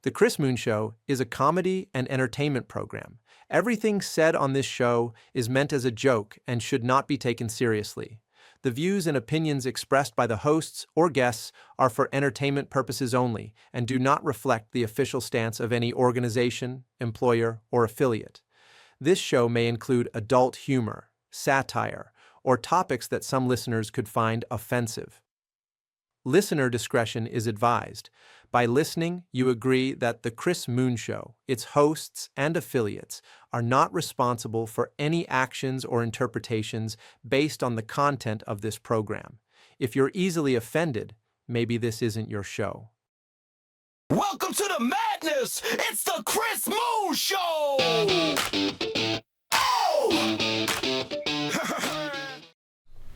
The Chris Moon Show is a comedy and entertainment program. Everything said on this show is meant as a joke and should not be taken seriously. The views and opinions expressed by the hosts or guests are for entertainment purposes only and do not reflect the official stance of any organization, employer, or affiliate. This show may include adult humor, satire, or topics that some listeners could find offensive. Listener discretion is advised. By listening, you agree that The Chris Moon Show, its hosts and affiliates, are not responsible for any actions or interpretations based on the content of this program. If you're easily offended, maybe this isn't your show. Welcome to the madness! It's the Chris Moon Show! Oh!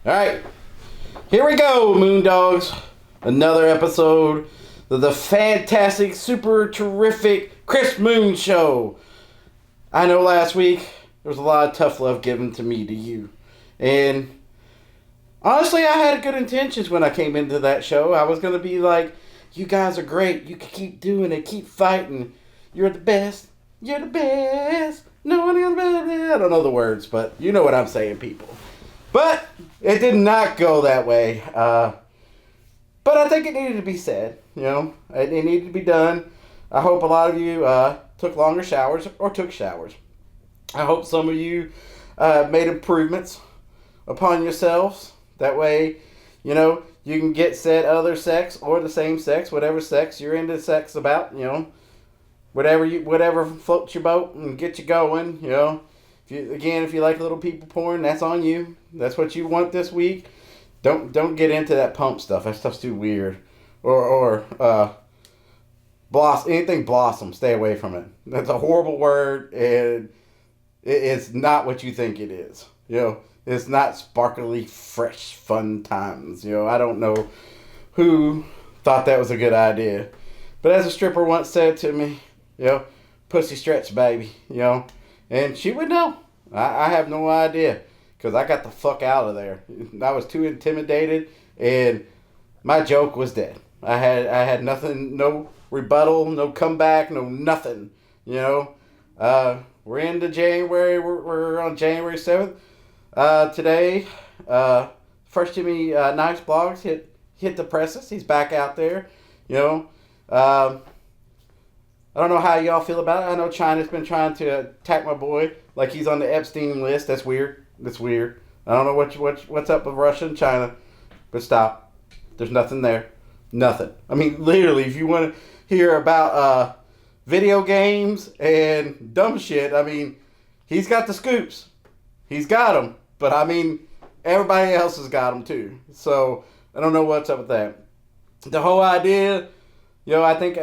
All right, here we go, Moon Dogs. Another episode of the fantastic, super terrific Chris Moon Show. I know last week there was a lot of tough love given to me, to you. And honestly, I had good intentions when I came into that show. I was going to be like, you guys are great. You can keep doing it. Keep fighting. You're the best. You're the best. No one else. I don't know the words, but you know what I'm saying, people. But it did not go that way. But I think it needed to be said. You know, it needed to be done. I hope a lot of you took longer showers or took showers. I hope some of you made improvements upon yourselves. That way, you know, you can get said other sex or the same sex, whatever sex you're into sex about, you know. Whatever floats your boat and get you going, you know. If you like little people porn, that's on you. That's what you want this week. Don't get into that pump stuff. That stuff's too weird. Or anything blossom. Stay away from it. That's a horrible word, and it's not what you think it is. You know, it's not sparkly, fresh, fun times. You know, I don't know who thought that was a good idea, but as a stripper once said to me, you know, pussy stretch, baby. You know. And she would know. I have no idea. Because I got the fuck out of there. I was too intimidated. And my joke was dead. I had nothing, no rebuttal, no comeback, no nothing. You know. We're into January. We're on January 7th. Today, first Jimmy Nice Blogs hit the presses. He's back out there. You know. I don't know how y'all feel about it. I know China's been trying to attack my boy like he's on the Epstein list. That's weird. I don't know what's up with Russia and China, but stop. There's nothing there. Nothing. I mean, literally, if you want to hear about video games and dumb shit, I mean, he's got the scoops. He's got them. But, I mean, everybody else has got them, too. So, I don't know what's up with that. The whole idea, you know, I think...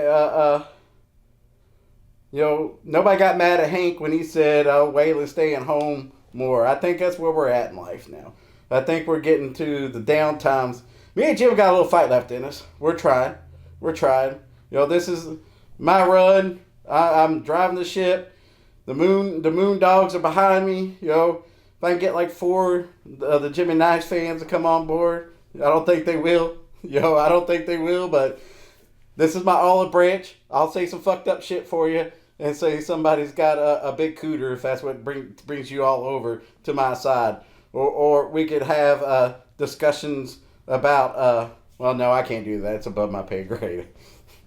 You know, nobody got mad at Hank when he said, oh, Waylon's staying home more. I think that's where we're at in life now. I think we're getting to the down times. Me and Jim got a little fight left in us. We're trying. You know, this is my run. I'm driving the ship. The moon dogs are behind me. You know, if I can get like 4 of the Jimmy Nice fans to come on board, I don't think they will. You know, I don't think they will, but this is my olive branch. I'll say some fucked up shit for you and say somebody's got a big cooter if that's what brings you all over to my side. Or we could have discussions about, well, no, I can't do that. It's above my pay grade.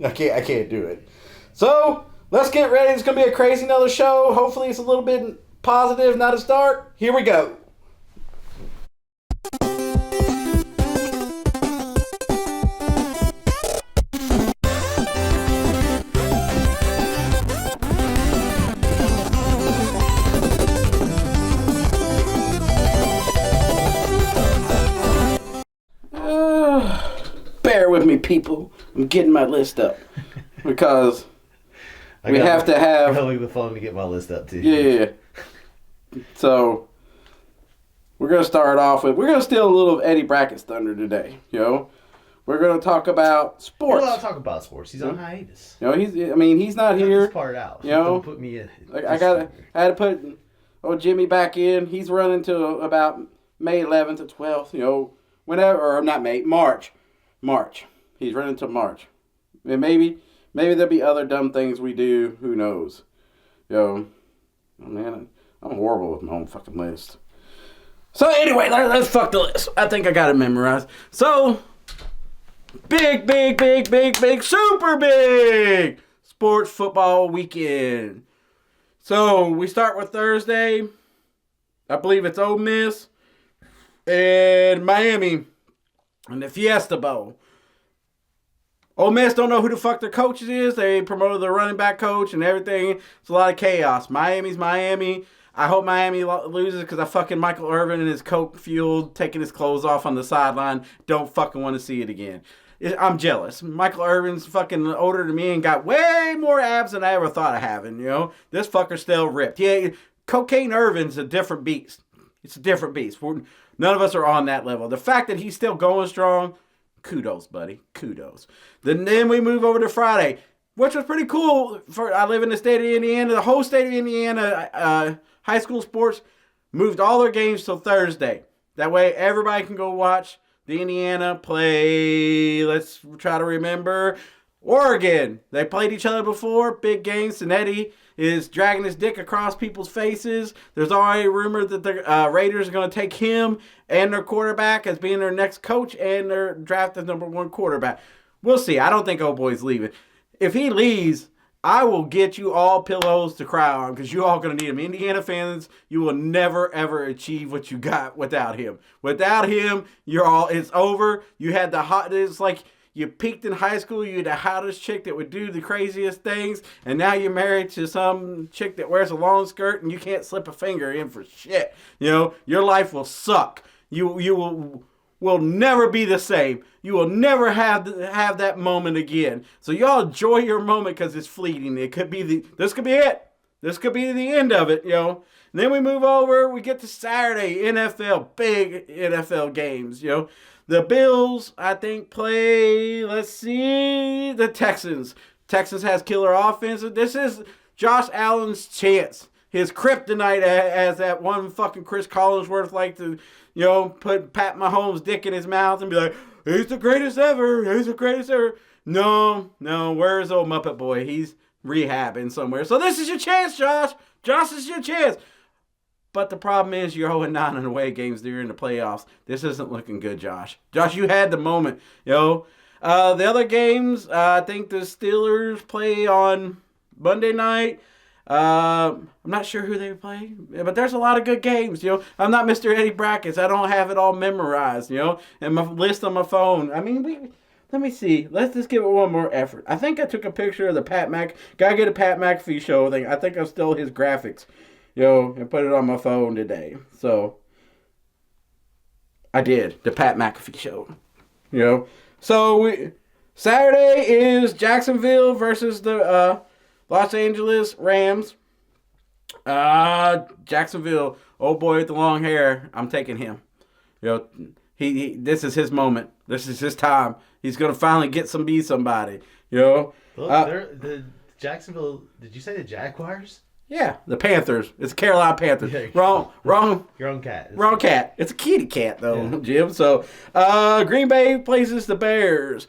I can't do it. So, let's get ready. It's going to be a crazy another show. Hopefully it's a little bit positive, not a start. Here we go. Bear with me, people. I'm getting my list up because we have to have. I gotta look at the phone to get my list up too. Yeah. So we're gonna start off with. We're gonna steal a little of Eddie Brackett's thunder today. You know, we're gonna talk about sports. We're allowed to talk about sports. He's on hiatus. You know, he's not here. This part out. You know, don't put me in. I had to put old Jimmy back in. He's running to about May 11th to 12th. You know, whenever or not May, March. He's running to March. And maybe Maybe there'll be other dumb things we do. Who knows? Oh, man, I'm horrible with my own fucking list. So anyway, let's fuck the list. I think I got it memorized. So, big, super big sports football weekend. So, we start with Thursday. I believe it's Ole Miss and Miami in the Fiesta Bowl. Ole Miss don't know who the fuck their coach is. They promoted their running back coach and everything. It's a lot of chaos. Miami's Miami. I hope Miami loses because I fucking Michael Irvin and his coke fueled taking his clothes off on the sideline. Don't fucking want to see it again. I'm jealous. Michael Irvin's fucking older than me and got way more abs than I ever thought of having, you know. This fucker's still ripped. Yeah, Cocaine Irvin's a different beast. It's a different beast. None of us are on that level. The fact that he's still going strong, kudos, buddy. Kudos. Then we move over to Friday, which was pretty cool. I live in the state of Indiana. The whole state of Indiana, high school sports, moved all their games till Thursday. That way everybody can go watch the Indiana play. Let's try to remember. Oregon. They played each other before. Big game. Cincinnati is dragging his dick across people's faces. There's already rumor that the Raiders are going to take him and their quarterback as being their next coach and their draft as number 1 quarterback. We'll see. I don't think old boy's leaving. If he leaves, I will get you all pillows to cry on because you all going to need him. Indiana fans, you will never, ever achieve what you got without him. Without him, it's over. You had it's like you peaked in high school. You had the hottest chick that would do the craziest things. And now you're married to some chick that wears a long skirt and you can't slip a finger in for shit. You know, your life will suck. You will never be the same. You will never have that moment again. So y'all enjoy your moment because it's fleeting. This could be it. This could be the end of it, you know. And then we move over. We get to Saturday, NFL, big NFL games, you know. The Bills, I think, play, the Texans. Texans has killer offense. This is Josh Allen's chance. His kryptonite, as that one fucking Chris Collinsworth like to, you know, put Pat Mahomes' dick in his mouth and be like, he's the greatest ever. He's the greatest ever. No. Where's old Muppet Boy? He's rehabbing somewhere. So this is your chance, Josh. Josh, this is your chance. But the problem is you're 0-9 in away games during the playoffs. This isn't looking good, Josh. Josh, you had the moment, yo. The other games, I think the Steelers play on Monday night. I'm not sure who they play, but there's a lot of good games, you know. I'm not Mr. Eddie Brackets. I don't have it all memorized, you know, and my list on my phone. I mean, let me see. Let's just give it one more effort. I think I took a picture of the gotta get a Pat McAfee show thing. I think I stole his graphics, you know, and put it on my phone today. So, I did. The Pat McAfee show, you know. So, Saturday is Jacksonville versus the, Los Angeles Rams. Jacksonville, old boy with the long hair. I'm taking him. You know, he this is his moment. This is his time. He's gonna finally be somebody. You know. Look, the Jacksonville. Did you say the Jaguars? Yeah, the Panthers. It's Carolina Panthers. Yeah. Wrong. Wrong cat. Wrong cat. It's a kitty cat though, Jim. So, Green Bay plays the Bears.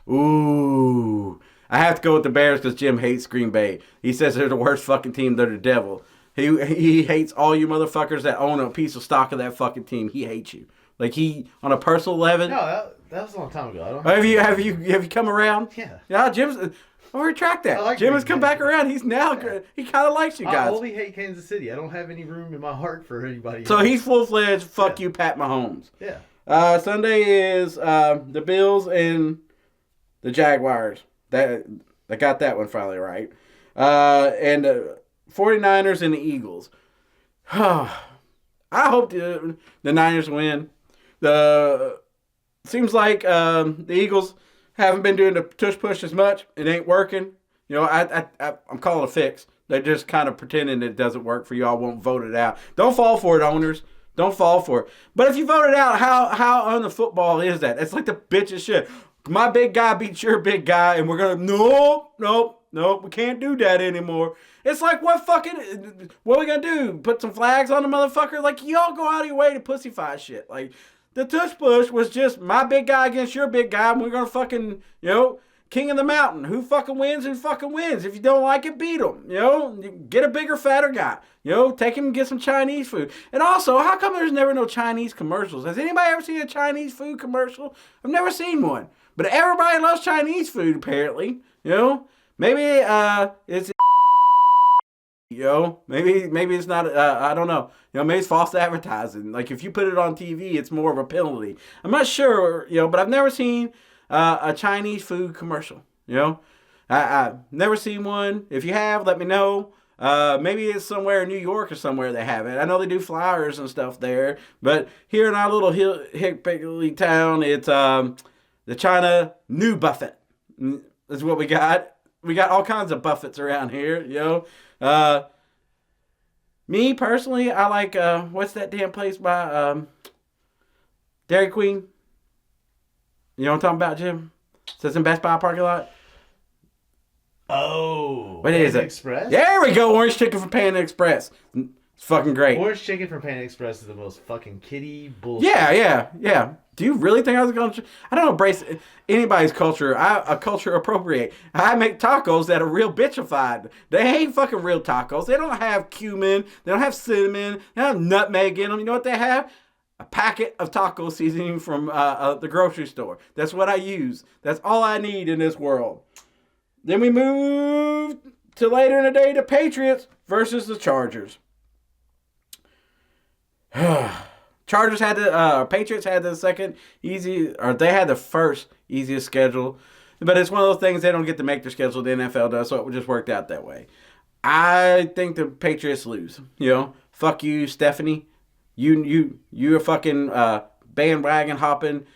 Ooh. I have to go with the Bears because Jim hates Green Bay. He says they're the worst fucking team. They're the devil. He hates all you motherfuckers that own a piece of stock of that fucking team. He hates you. Like on a personal level. No, that was a long time ago. Have you come around? Yeah. Yeah, Jim's. I'll retract that. Like Jim has come back around. He's now he kind of likes you guys. I only hate Kansas City. I don't have any room in my heart for anybody else. So he's full-fledged. Fuck you, Pat Mahomes. Yeah. Sunday is the Bills and the Jaguars. I got that one finally right. And the 49ers and the Eagles. I hope the Niners win. Seems like the Eagles haven't been doing the tush push as much. It ain't working. You know, I'm calling a fix. They're just kind of pretending it doesn't work for y'all. Won't vote it out. Don't fall for it, owners. Don't fall for it. But if you vote it out, how on the football is that? It's like the bitches shit. My big guy beats your big guy, and we're going to, nope, we can't do that anymore. It's like, what are we going to do? Put some flags on the motherfucker? Like, y'all go out of your way to pussyfy shit. Like, the tush push was just my big guy against your big guy, and we're going to fucking, you know, King of the mountain. Who fucking wins? Who fucking wins? If you don't like it, beat them. You know, get a bigger, fatter guy. You know, take him and get some Chinese food. And also, how come there's never no Chinese commercials? Has anybody ever seen a Chinese food commercial? I've never seen one. But everybody loves Chinese food, apparently. You know, maybe it's, you know, maybe it's not, I don't know. You know, maybe it's false advertising. Like, if you put it on TV, it's more of a penalty. I'm not sure, you know, but I've never seen a Chinese food commercial, you know. I've never seen one. If you have, let me know. Maybe it's somewhere in New York or somewhere they have it. I know they do flyers and stuff there, but here in our little hick-pickly town, it's the China New Buffet. That's what we got. We got all kinds of buffets around here, you know. Me personally, I like what's that damn place by Dairy Queen? You know what I'm talking about, Jim? So it's in Best Buy parking lot. Oh, what is it? Express? There we go. Orange chicken from Panda Express. It's fucking great. Orange chicken from Panda Express is the most fucking kiddie bullshit. Yeah. Do you really think I was going to... I don't embrace anybody's culture. I culture appropriate. I make tacos that are real bitchified. They ain't fucking real tacos. They don't have cumin. They don't have cinnamon. They don't have nutmeg in them. You know what they have? A packet of taco seasoning from the grocery store. That's what I use. That's all I need in this world. Then we move to later in the day, the Patriots versus the Chargers. Patriots had the second easy, or they had the first easiest schedule. But it's one of those things they don't get to make their schedule. The NFL does, so it just worked out that way. I think the Patriots lose. You know, fuck you, Stephanie. You're a fucking bandwagon hopping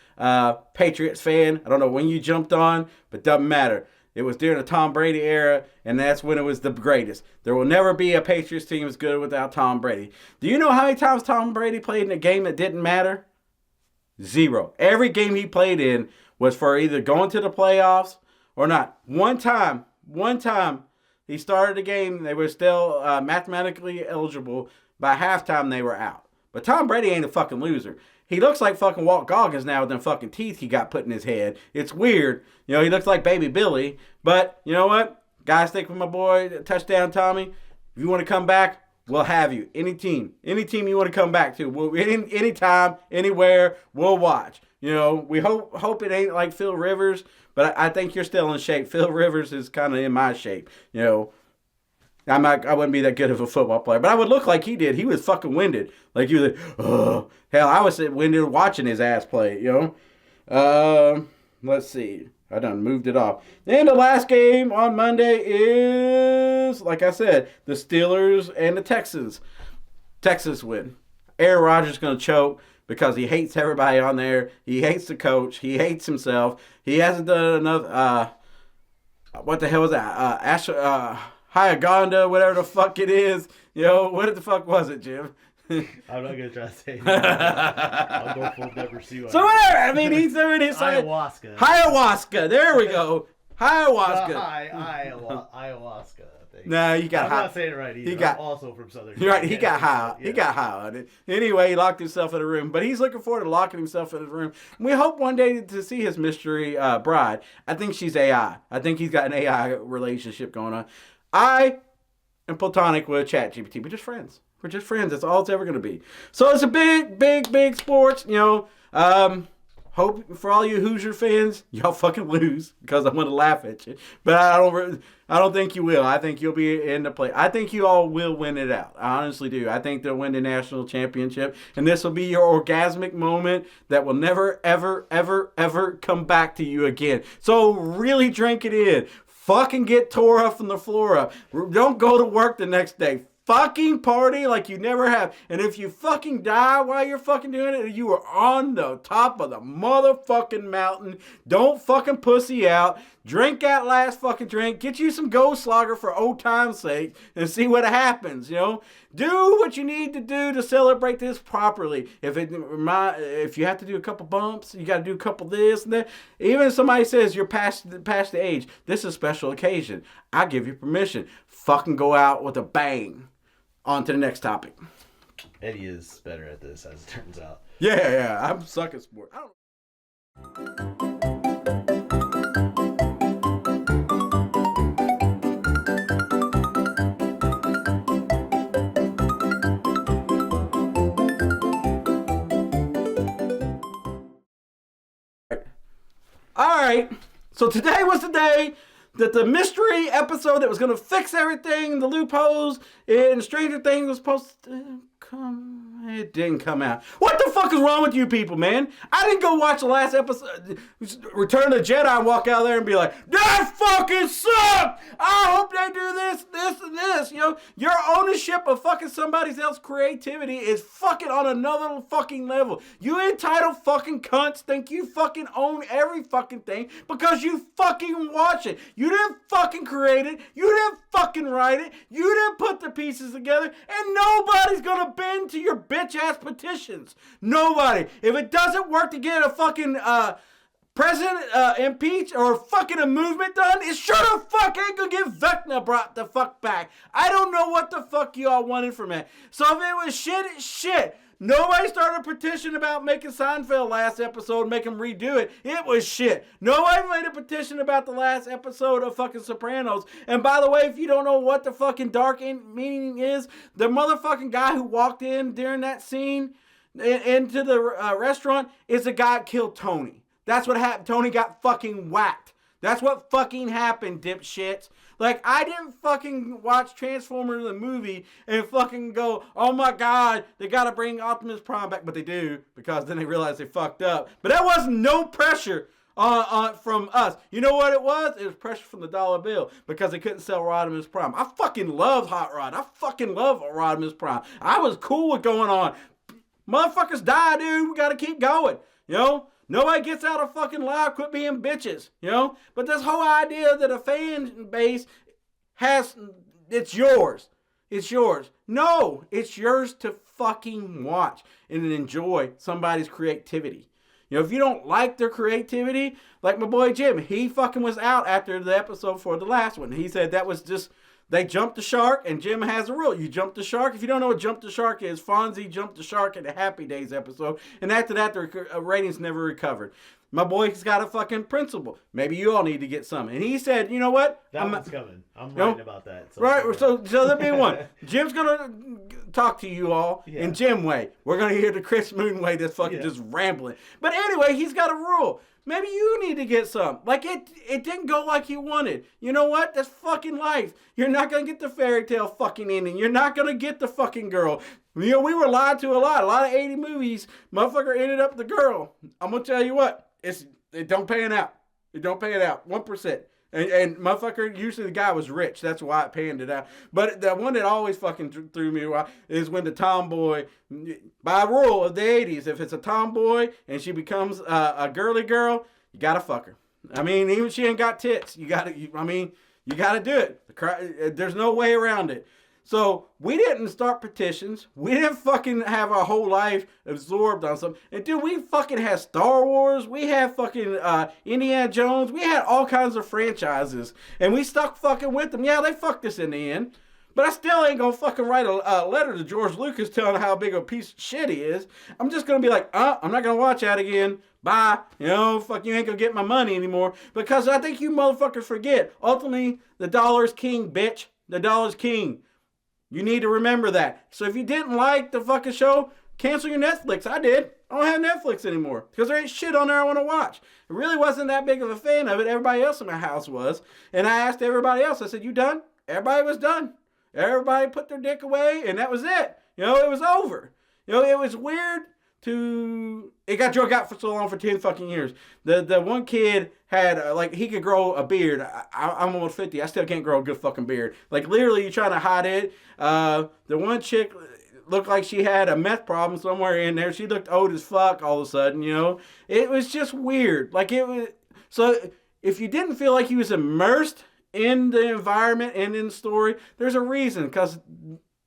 Patriots fan. I don't know when you jumped on, but doesn't matter. It was during the Tom Brady era, and that's when it was the greatest. There will never be a Patriots team as good without Tom Brady. Do you know how many times Tom Brady played in a game that didn't matter? 0. Every game he played in was for either going to the playoffs or not. One time, he started a game, they were still mathematically eligible. By halftime, they were out. But Tom Brady ain't a fucking loser. He looks like fucking Walt Goggins now with them fucking teeth he got put in his head. It's weird. You know, he looks like Baby Billy. But you know what? Guys, stick with my boy, Touchdown Tommy. If you want to come back, we'll have you. Any team you want to come back to. We'll, anytime, anywhere, we'll watch. You know, we hope it ain't like Phil Rivers, but I think you're still in shape. Phil Rivers is kind of in my shape. You know, I wouldn't be that good of a football player, but I would look like he did. He was fucking winded. Like he was like, oh. Hell, I was winded watching his ass play, you know. Let's see. I done moved it off. And the last game on Monday is, like I said, the Steelers and the Texans. Texas win. Aaron Rodgers is going to choke because he hates everybody on there. He hates the coach. He hates himself. He hasn't done enough, what the hell was that? Hyaganda, whatever the fuck it is. You know, what the fuck was it, Jim? I'm not gonna try to say it. I'll go full never see one. So whatever. I mean, he's already said ayahuasca. There we go. Ayahuasca. Ayahuasca. I think. No, you got I'm high. I'm not saying it right either. I'm also from Southern. You're right. He got high. Yeah. He got high on it. Anyway, he locked himself in a room. But he's looking forward to locking himself in his room. We hope one day to see his mystery bride. I think she's AI. I think he's got an AI relationship going on. I am platonic with ChatGPT. We're just friends. We're just friends. That's all it's ever going to be. So it's a big sports. You know, hope for all you Hoosier fans, y'all fucking lose because I'm going to laugh at you. But I don't think you will. I think you'll be in the play. I think you all will win it out. I honestly do. I think they'll win the national championship. And this will be your orgasmic moment that will never, ever come back to you again. So really drink it in. Fucking get tore up from the floor up. Don't go to work the next day. Fucking party like you never have. And if you fucking die while you're fucking doing it, you are on the top of the motherfucking mountain. Don't fucking pussy out. Drink that last fucking drink. Get you some Gold Slogger for old time's sake and see what happens, you know. Do what you need to do to celebrate this properly. If you have to do a couple bumps, you got to do a couple this and that. Even if somebody says you're past the age, this is a special occasion. I give you permission. Fucking go out with a bang. On to the next topic. Eddie is better at this, as it turns out. Yeah. I'm suck at sport. right. So today was the day that the mystery episode that was going to fix everything, the loopholes, and Stranger Things was supposed to come. It didn't come out. What the fuck is wrong with you people, man? I didn't go watch the last episode, Return of the Jedi, and walk out there and be like, that fucking sucked! I hope they do this, this, and this. You know, your ownership of fucking somebody else's creativity is fucking on another fucking level. You entitled fucking cunts think you fucking own every fucking thing because you fucking watch it. You didn't fucking create it. You didn't fucking write it. You didn't put the pieces together, and nobody's gonna bend to your bitch-ass petitions. Nobody. If it doesn't work to get a fucking president impeached or fucking a movement done, it sure the fuck ain't gonna get Vecna brought the fuck back. I don't know what the fuck you all wanted from it. So if it was shit, it's shit. Nobody started a petition about making Seinfeld last episode and make him redo it. It was shit. Nobody made a petition about the last episode of fucking Sopranos. And by the way, if you don't know what the fucking dark meaning is, the motherfucking guy who walked in during that scene into the restaurant is the guy that killed Tony. That's what happened. Tony got fucking whacked. That's what fucking happened, dipshits. Like, I didn't fucking watch Transformers the movie and fucking go, oh my god, they gotta bring Optimus Prime back. But they do, because then they realize they fucked up. But that wasn't no pressure from us. You know what it was? It was pressure from the dollar bill, because they couldn't sell Rodimus Prime. I fucking love Hot Rod. I fucking love Rodimus Prime. I was cool with going on. Motherfuckers die, dude. We gotta keep going. You know? Nobody gets out of fucking loud, quit being bitches, you know? But this whole idea that a fan base has, it's yours. It's yours. No, it's yours to fucking watch and enjoy somebody's creativity. You know, if you don't like their creativity, like my boy Jim, he fucking was out after the episode for the last one. He said that was just, they jumped the shark, and Jim has a rule. You jump the shark. If you don't know what jump the shark is, Fonzie jumped the shark in the Happy Days episode, and after that, the ratings never recovered. My boy's got a fucking principle. Maybe you all need to get some. And he said, you know what? That one's coming. I'm writing about that. So right, so there'll be one. Jim's going to talk to you all in Jim way. We're going to hear the Chris Moon way that's fucking just rambling. But anyway, he's got a rule. Maybe you need to get some. Like, it didn't go like you wanted. You know what? That's fucking life. You're not going to get the fairy tale fucking ending. You're not going to get the fucking girl. You know, we were lied to a lot. A lot of 80 movies, motherfucker ended up the girl. I'm going to tell you what. It don't pan out. It don't pan out. 1%. And motherfucker, usually the guy was rich. That's why it panned it out. But the one that always fucking threw me is when the tomboy, by rule of the 80s, if it's a tomboy and she becomes a girly girl, you gotta fuck her. I mean, even if she ain't got tits, you gotta do it. There's no way around it. So we didn't start petitions. We didn't fucking have our whole life absorbed on something. And dude, we fucking had Star Wars. We had fucking Indiana Jones. We had all kinds of franchises. And we stuck fucking with them. Yeah, they fucked us in the end. But I still ain't gonna fucking write a letter to George Lucas telling how big a piece of shit he is. I'm just gonna be like, I'm not gonna watch that again. Bye. You know, fuck, you ain't gonna get my money anymore. Because I think you motherfuckers forget. Ultimately, the dollar's king, bitch. The dollar's king. You need to remember that. So if you didn't like the fucking show, cancel your Netflix. I did. I don't have Netflix anymore because there ain't shit on there I want to watch. It really wasn't that big of a fan of it. Everybody else in my house was. And I asked everybody else, I said, you done? Everybody was done. Everybody put their dick away and that was it. You know, it was over. You know, it was weird it got drug out for so long for 10 fucking years. The one kid had, he could grow a beard. I'm almost 50. I still can't grow a good fucking beard. Like, literally, you're trying to hide it. The one chick looked like she had a meth problem somewhere in there. She looked old as fuck all of a sudden, you know. It was just weird. Like, it was... So, if you didn't feel like he was immersed in the environment and in the story, there's a reason, because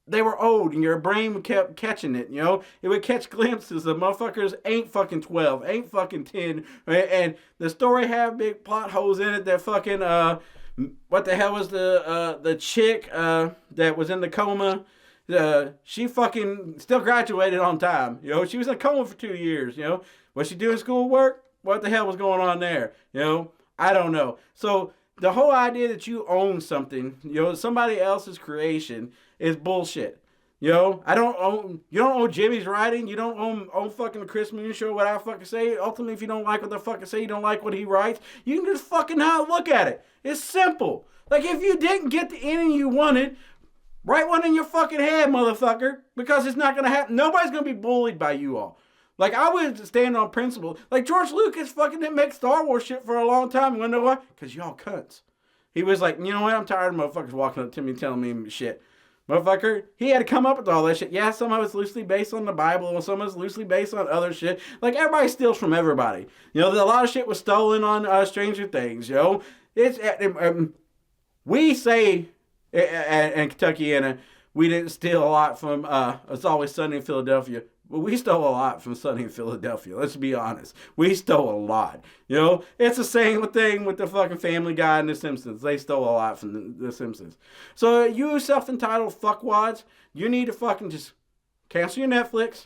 they were old and your brain kept catching it, you know? It would catch glimpses of motherfuckers ain't fucking 12, ain't fucking 10, and the story had big plot holes in it that fucking, what the hell was the chick that was in the coma? She fucking still graduated on time, you know? She was in a coma for 2 years, you know? Was she doing schoolwork? What the hell was going on there, you know? I don't know. So the whole idea that you own something, you know, somebody else's creation is bullshit. You know, you don't own Jimmy's writing. You don't own fucking the Chris Moon Show, what I fucking say. Ultimately, if you don't like what the fucking say, you don't like what he writes, you can just fucking not look at it. It's simple. Like, if you didn't get the ending you wanted, write one in your fucking head, motherfucker, because it's not going to happen. Nobody's going to be bullied by you all. Like, I would stand on principle. Like, George Lucas fucking didn't make Star Wars shit for a long time. You want to know why? Because y'all cunts. He was like, you know what? I'm tired of motherfuckers walking up to me and telling me shit. Motherfucker, he had to come up with all that shit. Yeah, some of it's loosely based on the Bible, and some of it's loosely based on other shit. Like, everybody steals from everybody. You know, a lot of shit was stolen on Stranger Things, you know? It's, we say, in Kentuckiana, we didn't steal a lot from It's Always Sunny in Philadelphia. Well, we stole a lot from Sunny in Philadelphia. Let's be honest. We stole a lot. You know, it's the same thing with the fucking Family Guy and The Simpsons. They stole a lot from the Simpsons. So you self-entitled fuckwads, you need to fucking just cancel your Netflix,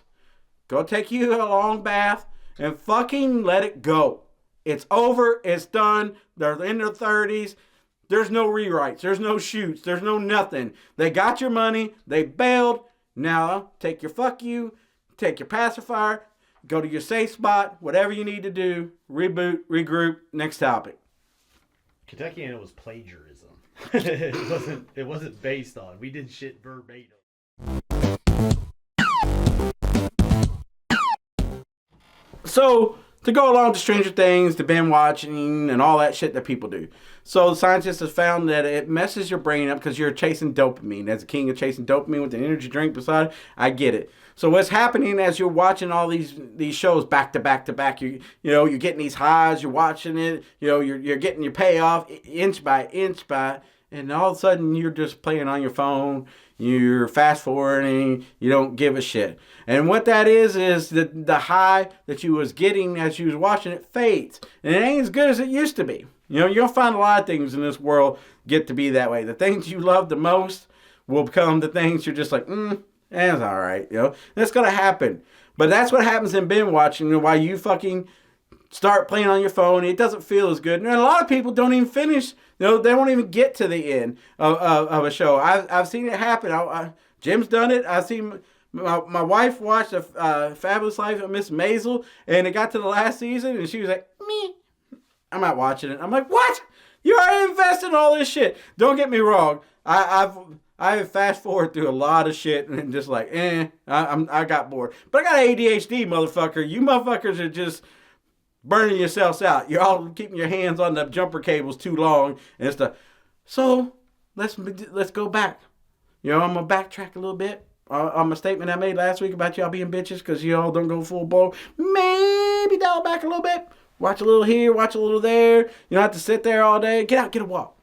go take you a long bath, and fucking let it go. It's over. It's done. They're in their 30s. There's no rewrites. There's no shoots. There's no nothing. They got your money. They bailed. Now take your fuck you. Take your pacifier, go to your safe spot, whatever you need to do, reboot, regroup, next topic. Kentucky, and it was plagiarism. it wasn't based on. We did shit verbatim. So, to go along to Stranger Things, to binge watching, and all that shit that people do. So, scientists have found that it messes your brain up because you're chasing dopamine. As a king of chasing dopamine with an energy drink beside it, I get it. So, what's happening as you're watching all these shows back to back to back, you're getting these highs, you're watching it, you're getting your payoff inch by inch and all of a sudden you're just playing on your phone, you're fast forwarding, you don't give a shit. And what that is the high that you was getting as you was watching it fades. And it ain't as good as it used to be. You know, you'll find a lot of things in this world get to be that way. The things you love the most will become the things you're just like, that's all right. You know, that's going to happen. But that's what happens in binge watching. Why you fucking start playing on your phone, it doesn't feel as good. And a lot of people don't even finish. They won't even get to the end of a show. I've seen it happen. Jim's done it. I've seen my wife watched a Fabulous Life of Miss Maisel, and it got to the last season, and she was like, me. I'm not watching it. I'm like, what? You already invested in all this shit. Don't get me wrong. I fast forward through a lot of shit and just like, I got bored. But I got ADHD, motherfucker. You motherfuckers are just burning yourselves out. You're all keeping your hands on the jumper cables too long and stuff. So let's go back. I'm gonna backtrack a little bit on my statement I made last week about y'all being bitches because y'all don't go full blow. Maybe dial back a little bit. Watch a little here, watch a little there. You don't have to sit there all day. Get out, get a walk.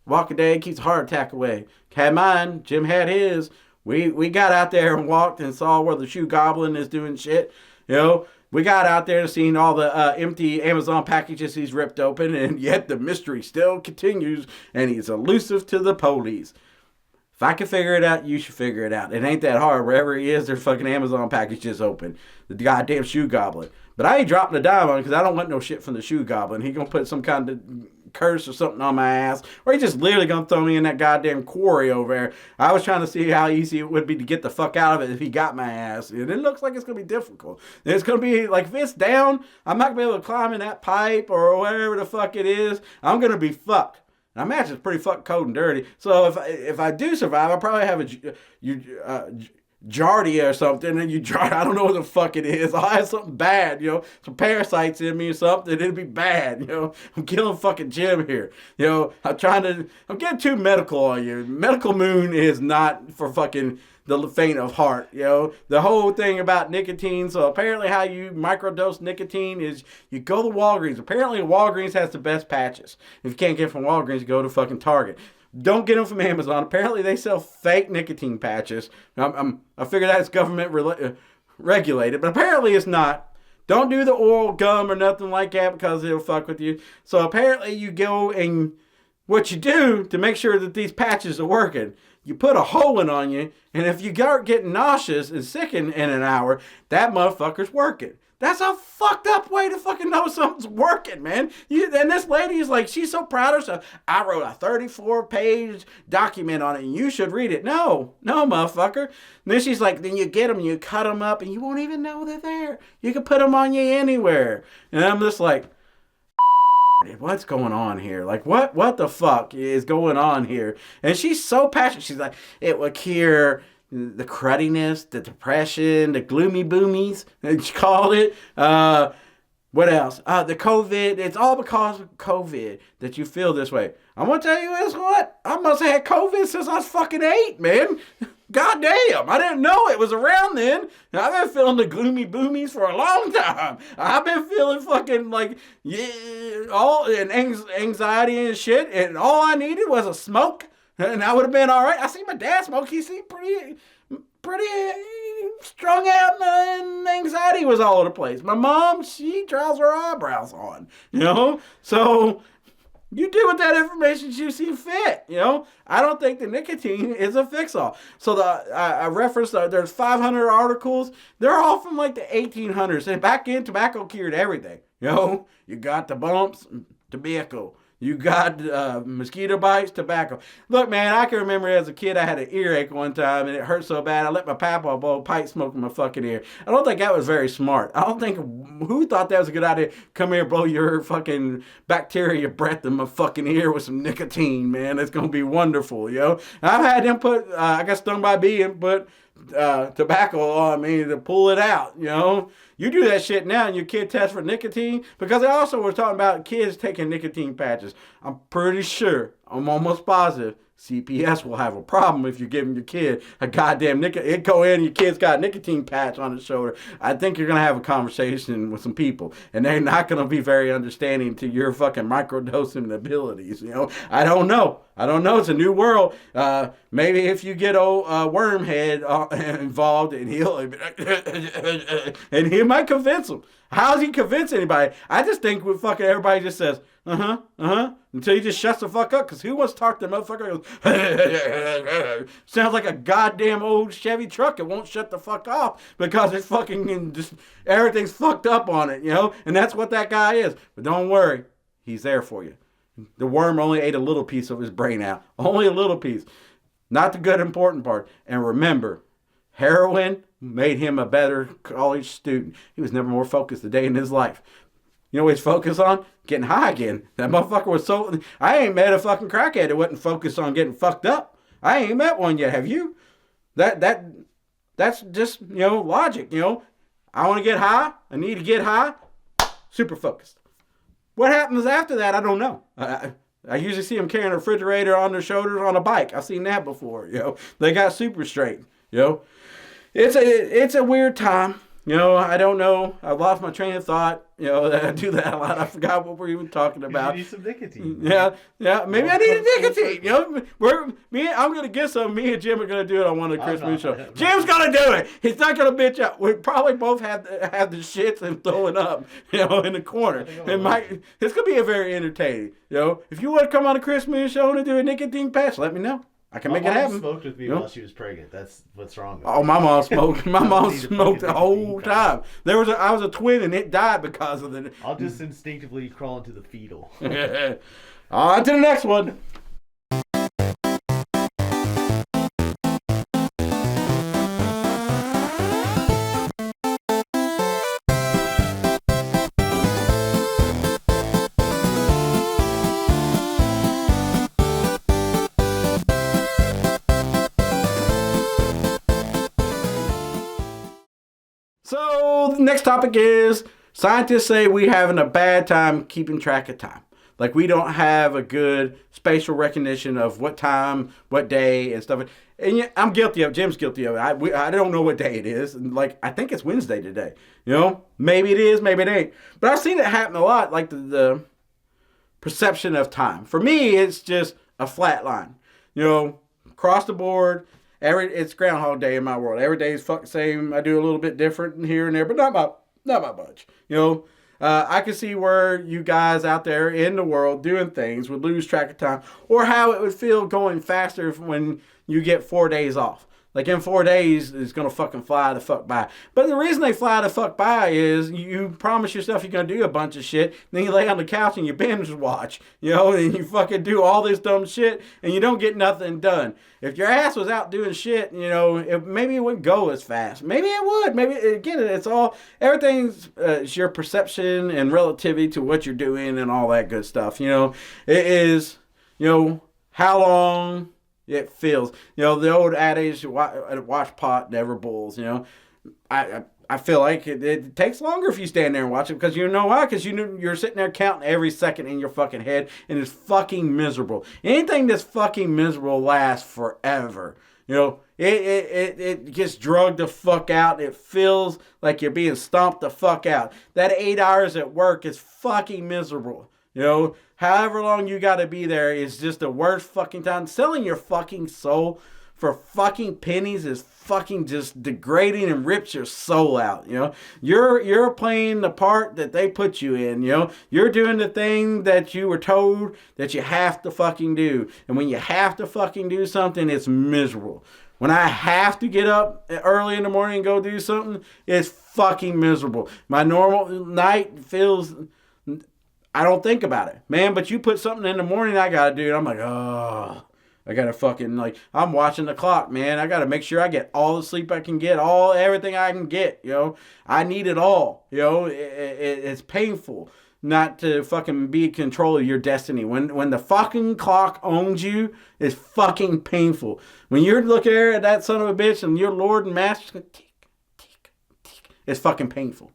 Walk a day keeps a heart attack away. Had mine. Jim had his. We got out there and walked and saw where the shoe goblin is doing shit. We got out there and seen all the empty Amazon packages he's ripped open, and yet the mystery still continues, and he's elusive to the police. If I can figure it out, you should figure it out. It ain't that hard. Wherever he is, there's fucking Amazon packages open. The goddamn shoe goblin. But I ain't dropping a dime on it because I don't want no shit from the shoe goblin. He gonna put some kind of curse or something on my ass, or he just literally gonna throw me in that goddamn quarry over there. I was trying to see how easy it would be to get the fuck out of it if he got my ass, and it looks like it's gonna be difficult. It's gonna be like, if it's down, I'm not gonna be able to climb in that pipe or whatever the fuck it is. I'm gonna be fucked. I imagine it's pretty fucking cold and dirty. So if I do survive, I'll probably have a Giardia or something, and I don't know what the fuck it is. I'll have something bad, some parasites in me or something. It'll be bad, I'm killing fucking Jim here. I'm getting too medical on you. Medical Moon is not for fucking the faint of heart, The whole thing about nicotine. So apparently how you microdose nicotine is you go to Walgreens. Apparently Walgreens has the best patches. If you can't get it from Walgreens, you go to fucking Target. Don't get them from Amazon. Apparently they sell fake nicotine patches. I figure that's government regulated, but apparently it's not. Don't do the oral gum or nothing like that because it'll fuck with you. So apparently you go and what you do to make sure that these patches are working, you put a hole in on you, and if you start getting nauseous and sick in an hour, that motherfucker's working. That's a fucked up way to fucking know something's working, man. And this lady is like, she's so proud of herself. I wrote a 34-page document on it, and you should read it. No, motherfucker. And then she's like, then you get them, you cut them up, and you won't even know they're there. You can put them on you anywhere. And I'm just like, what's going on here? Like, what the fuck is going on here? And she's so passionate. She's like, it will cure the crudiness, the depression, the gloomy boomies, she called it. What else? The COVID. It's all because of COVID that you feel this way. I'm going to tell you this, what? I must have had COVID since I was fucking 8, man. God damn. I didn't know it was around then. I've been feeling the gloomy boomies for a long time. I've been feeling fucking like, all and anxiety and shit. And all I needed was a smoke. And I would have been all right. I see my dad smoke. He seemed pretty strung out, and anxiety was all over the place. My mom, she draws her eyebrows on, So you do with that information you see fit, I don't think the nicotine is a fix-all. So I referenced there's 500 articles. They're all from like the 1800s. And back then, tobacco cured everything. You got the bumps, tobacco. You got mosquito bites, tobacco. Look, man, I can remember as a kid I had an earache one time and it hurt so bad I let my papa blow a pipe smoke in my fucking ear. I don't think that was very smart. I don't think, who thought that was a good idea? Come here, blow your fucking bacteria breath in my fucking ear with some nicotine, man. It's going to be wonderful, I've had them put, I got stung by a bee and put tobacco on me to pull it out, You do that shit now and your kid tests for nicotine, because they also were talking about kids taking nicotine patches. I'm pretty sure, I'm almost positive, CPS will have a problem if you're giving your kid a goddamn nicotine. It go in and your kid's got a nicotine patch on his shoulder. I think you're going to have a conversation with some people, and they're not going to be very understanding to your fucking microdosing abilities, I don't know. It's a new world. Maybe if you get old Wormhead involved, and he might convince him. How does he convince anybody? I just think with fucking everybody just says, until he just shuts the fuck up, because who wants to talk to the motherfucker goes, sounds like a goddamn old Chevy truck. It won't shut the fuck off because it's fucking just, everything's fucked up on it, and that's what that guy is. But don't worry, he's there for you. The worm only ate a little piece of his brain out. Only a little piece. Not the good important part. And remember, heroin made him a better college student. He was never more focused a day in his life. You know what he's focused on? Getting high again. That motherfucker was so... I ain't met a fucking crackhead that wasn't focused on getting fucked up. I ain't met one yet. Have you? That's just, logic, I want to get high. I need to get high. Super focused. What happens after that, I don't know. I usually see them carrying a refrigerator on their shoulders on a bike. I've seen that before, They got super straight, It's a weird time. I don't know. I've lost my train of thought. I do that a lot. I forgot what we're even talking about. You need some nicotine. Yeah. Maybe I need a nicotine. I'm gonna get some. Me and Jim are gonna do it on one of the Christmas shows. Jim's gonna do it. He's not gonna bitch out. We probably both have the shits and throwing up, in the corner. It's gonna be very entertaining. If you want to come on a Christmas show and do a nicotine patch, let me know. I can make it happen. My mom smoked with me while she was pregnant. That's what's wrong with my mom smoked. My mom smoked the whole time. I was a twin and it died because of it. I'll just instinctively crawl into the fetal. On to the next one. So the next topic is scientists say we're having a bad time keeping track of time. Like we don't have a good spatial recognition of what time, what day, and stuff. And yeah, I'm guilty of it. Jim's guilty of it. I don't know what day it is. And I think it's Wednesday today. Maybe it is, maybe it ain't. But I've seen it happen a lot, like the perception of time. For me, it's just a flat line. Across the board. It's Groundhog Day in my world. Every day is fucking same. I do a little bit different here and there, but not by much. I can see where you guys out there in the world doing things would lose track of time, or how it would feel going faster when you get 4 days off. Like in 4 days, it's going to fucking fly the fuck by. But the reason they fly the fuck by is you promise yourself you're going to do a bunch of shit, then you lay on the couch and you binge watch, and you fucking do all this dumb shit and you don't get nothing done. If your ass was out doing shit, maybe it wouldn't go as fast. Maybe it would. Maybe, again, everything's it's your perception and relativity to what you're doing and all that good stuff. It is, how long it feels. The old adage, watch pot never boils. I feel like it takes longer if you stand there and watch it, because you know why? Because you're sitting there counting every second in your fucking head, and it's fucking miserable. Anything that's fucking miserable lasts forever. It gets drugged the fuck out. It feels like you're being stomped the fuck out. That 8 hours at work is fucking miserable. However long you got to be there is just the worst fucking time. Selling your fucking soul for fucking pennies is fucking just degrading and rips your soul out. You're playing the part that they put you in. You're doing the thing that you were told that you have to fucking do. And when you have to fucking do something, it's miserable. When I have to get up early in the morning and go do something, it's fucking miserable. My normal night feels, I don't think about it, man. But you put something in the morning I gotta do, and I'm like, oh, I gotta fucking, I'm watching the clock, man. I gotta make sure I get all the sleep I can get, everything I can get. I need it all. It's painful not to fucking be in control of your destiny. When the fucking clock owns you, it's fucking painful. When you're looking at that son of a bitch and your Lord and Master, tick, tick, tick, it's fucking painful.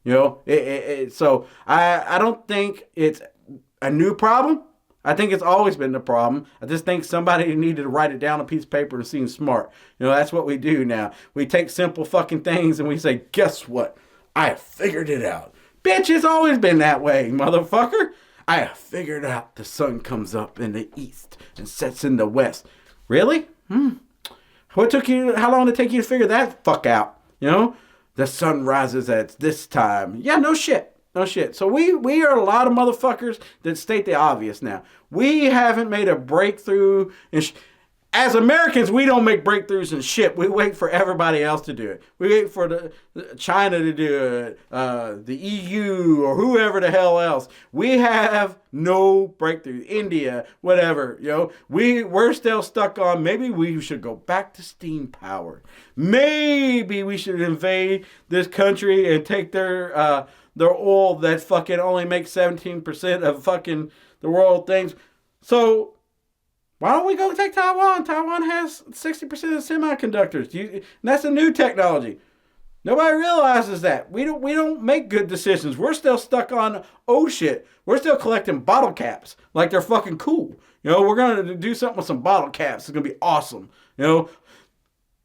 So I don't think it's a new problem. I think it's always been the problem. I just think somebody needed to write it down on a piece of paper and seem smart. That's what we do now. We take simple fucking things and we say, guess what? I have figured it out. Bitch, it's always been that way, motherfucker. I have figured out the sun comes up in the east and sets in the west. Really? How long did it take you to figure that fuck out? The sun rises at this time. Yeah, no shit. So we are a lot of motherfuckers that state the obvious now. We haven't made a breakthrough. As Americans, we don't make breakthroughs in shit. We wait for everybody else to do it. We wait for the China to do it, the EU, or whoever the hell else. We have no breakthrough. India, whatever. We're still stuck on, maybe we should go back to steam power. Maybe we should invade this country and take their oil that fucking only makes 17% of fucking the world things. So why don't we go take Taiwan? Taiwan has 60% of semiconductors. And that's a new technology. Nobody realizes that. We don't make good decisions. We're still stuck on, oh shit. We're still collecting bottle caps like they're fucking cool. We're going to do something with some bottle caps. It's going to be awesome.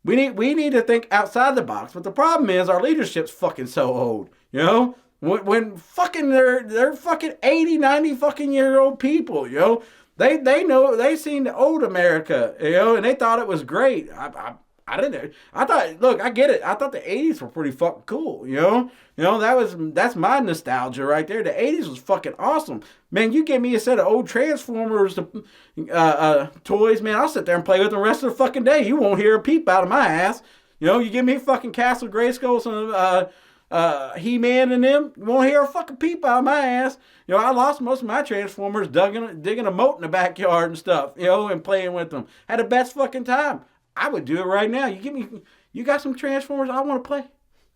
We need to think outside the box. But the problem is our leadership's fucking so old. When fucking they're fucking 80, 90 fucking year old people, They know, they seen the old America, and they thought it was great. I didn't. I thought, look, I get it. I thought the 80s were pretty fucking cool, that's my nostalgia right there. The 80s was fucking awesome. Man, you give me a set of old Transformers toys, man, I'll sit there and play with them the rest of the fucking day. You won't hear a peep out of my ass. You give me fucking Castle Grayskull, some He-Man and them, you won't hear a fucking peep out of my ass. I lost most of my Transformers digging a moat in the backyard and stuff, and playing with them. Had the best fucking time. I would do it right now. You got some Transformers I want to play.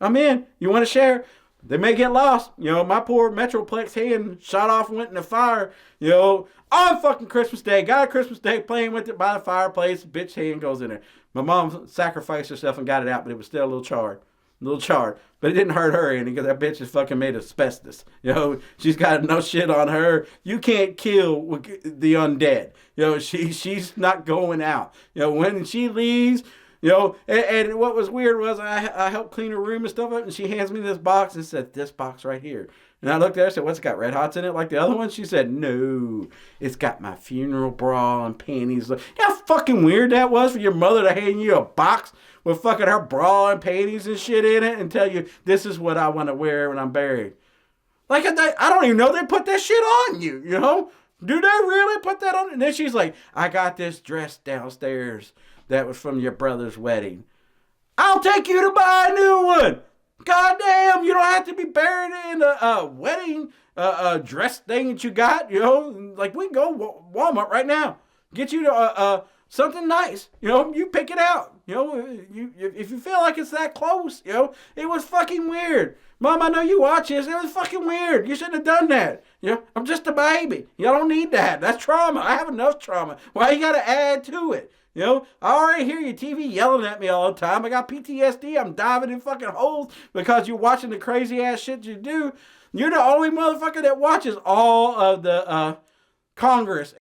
I'm in. You want to share? They may get lost. My poor Metroplex hand shot off and went in the fire, on fucking Christmas Day. Got a Christmas Day playing with it by the fireplace. Bitch hand goes in there. My mom sacrificed herself and got it out, but it was still a little charred. But it didn't hurt her any, because that bitch is fucking made of asbestos. She's got no shit on her. You can't kill the undead. She's not going out. When she leaves, and what was weird was I helped clean her room and stuff up, and she hands me this box and said, this box right here. And I looked at her and said, what's it got, Red Hots in it like the other one? She said, no, it's got my funeral bra and panties. You know how fucking weird that was for your mother to hand you a box with fucking her bra and panties and shit in it and tell you, this is what I want to wear when I'm buried. Like, I don't even know they put that shit on you, you know? Do they really put that on? And then she's like, I got this dress downstairs that was from your brother's wedding. I'll take you to buy a new one. Goddamn, you don't have to be buried in a wedding dress thing that you got, you know? Like, we can go Walmart right now. Get you to something nice, you know? You pick it out, you know? If you feel like it's that close, you know? It was fucking weird. Mom, I know you watch this. It was fucking weird. You shouldn't have done that. You know, I'm just a baby. You don't need that. That's trauma. I have enough trauma. Why you gotta add to it? You know, I already hear your TV yelling at me all the time. I got PTSD. I'm diving in fucking holes because you're watching the crazy ass shit you do. You're the only motherfucker that watches all of the Congress.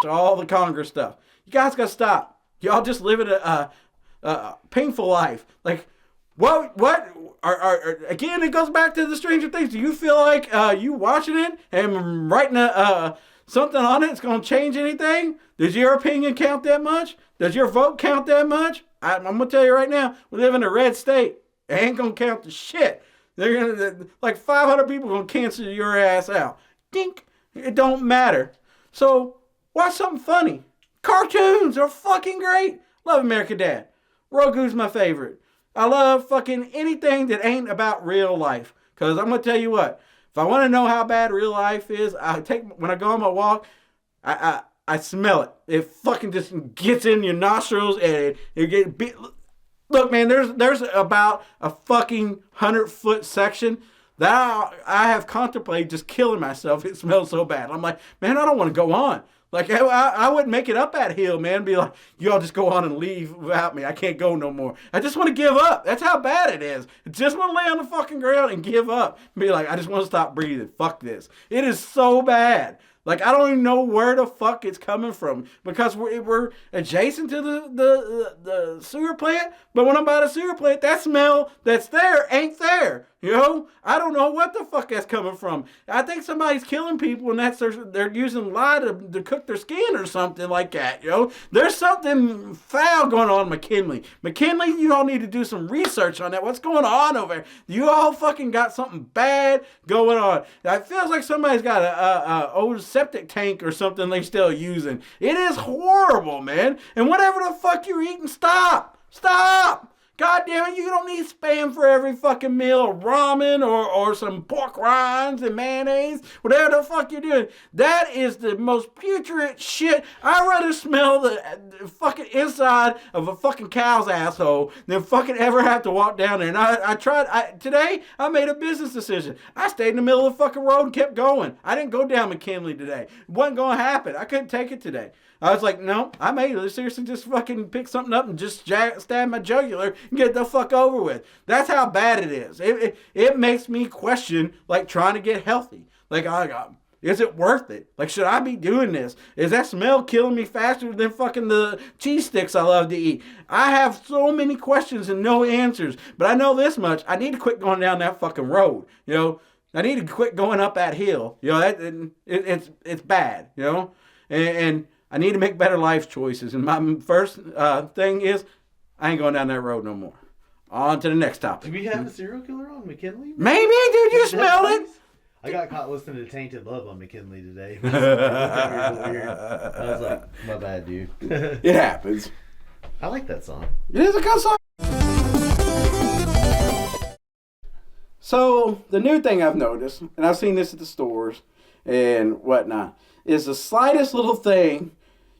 All the Congress stuff. You guys gotta stop. Y'all just living a painful life. Like, what are again, it goes back to the Stranger Things. Do you feel like you watching it and writing something on it's going to change anything? Does your opinion count that much? Does your vote count that much? I'm going to tell you right now, we live in a red state. It ain't going to count the shit. They're gonna, like 500 people going to cancel your ass out. Dink. It don't matter. So watch something funny. Cartoons are fucking great. Love American Dad. Rogu's my favorite. I love fucking anything that ain't about real life. Because I'm going to tell you what. If I want to know how bad real life is, when I go on my walk, I smell it. It fucking just gets in your nostrils and it gets bit. Look, man, there's about a fucking 100-foot section that I have contemplated just killing myself. It smells so bad. I'm like, man, I don't want to go on. Like, I wouldn't make it up that hill, man. Be like, y'all just go on and leave without me. I can't go no more. I just want to give up. That's how bad it is. I just want to lay on the fucking ground and give up. Be like, I just want to stop breathing. Fuck this. It is so bad. Like, I don't even know where the fuck it's coming from because we're adjacent to the sewer plant. But when I'm by the sewer plant, that smell that's there ain't there. You know, I don't know what the fuck that's coming from. I think somebody's killing people and they're using lye to cook their skin or something like that. You know, there's something foul going on in McKinley. McKinley, you all need to do some research on that. What's going on over there? You all fucking got something bad going on. It feels like somebody's got a old septic tank or something they still using. It is horrible, man. And whatever the fuck you're eating, stop. God damn it, you don't need Spam for every fucking meal, or ramen, or some pork rinds and mayonnaise, whatever the fuck you're doing. That is the most putrid shit. I'd rather smell the fucking inside of a fucking cow's asshole than fucking ever have to walk down there. And today, I made a business decision. I stayed in the middle of the fucking road and kept going. I didn't go down McKinley today. It wasn't going to happen. I couldn't take it today. I was like, no, I may seriously just fucking pick something up and just stab my jugular and get the fuck over with. That's how bad it is. It makes me question, like, trying to get healthy. Like, is it worth it? Like, should I be doing this? Is that smell killing me faster than fucking the cheese sticks I love to eat? I have so many questions and no answers. But I know this much. I need to quit going down that fucking road. You know, I need to quit going up that hill. You know, it's bad, you know? And I need to make better life choices. And my first thing is, I ain't going down that road no more. On to the next topic. Do we have a serial killer on McKinley? Maybe, dude. You smell it. I got caught listening to Tainted Love on McKinley today. I was like, my bad, dude. It happens. I like that song. It is a good song. So, the new thing I've noticed, and I've seen this at the stores and whatnot, is the slightest little thing,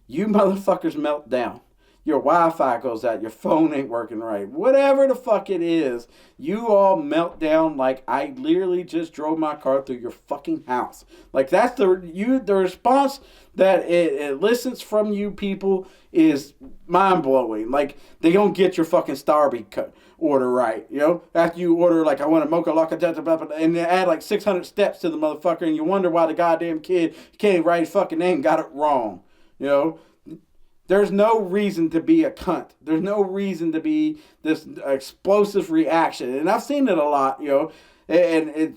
you motherfuckers melt down. Your Wi-Fi goes out, your phone ain't working right. Whatever the fuck it is, you all melt down like I literally just drove my car through your fucking house. Like, that's the response that it elicits from you people is mind-blowing. Like, they don't get your fucking Starbucks order right, you know? After you order, like, I want a mocha latte, and they add like 600 steps to the motherfucker, and you wonder why the goddamn kid can't write his fucking name, got it wrong, you know? There's no reason to be a cunt. There's no reason to be this explosive reaction. And I've seen it a lot, you know. And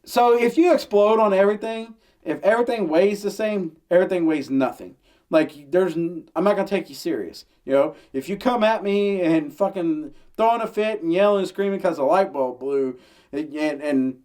so if you explode on everything, if everything weighs the same, everything weighs nothing. Like, I'm not going to take you serious, you know. If you come at me and fucking throwing a fit and yelling and screaming because the light bulb blew, And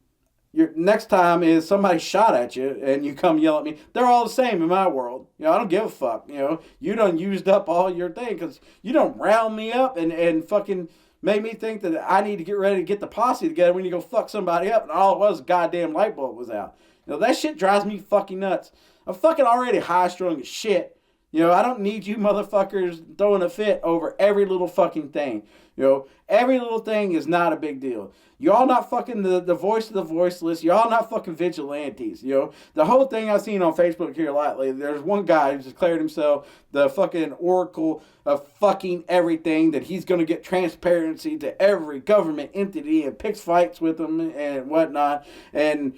your next time is somebody shot at you and you come yell at me. They're all the same in my world. You know, I don't give a fuck. You know, you done used up all your thing because you don't round me up and fucking made me think that I need to get ready to get the posse together when you go fuck somebody up. And all it was, a goddamn light bulb was out. You know, that shit drives me fucking nuts. I'm fucking already high strung as shit. You know, I don't need you motherfuckers throwing a fit over every little fucking thing. You know, every little thing is not a big deal. Y'all not fucking the voice of the voiceless. Y'all not fucking vigilantes. You know, the whole thing I've seen on Facebook here lately, there's one guy who's declared himself the fucking oracle of fucking everything, that he's going to get transparency to every government entity and picks fights with them and whatnot. And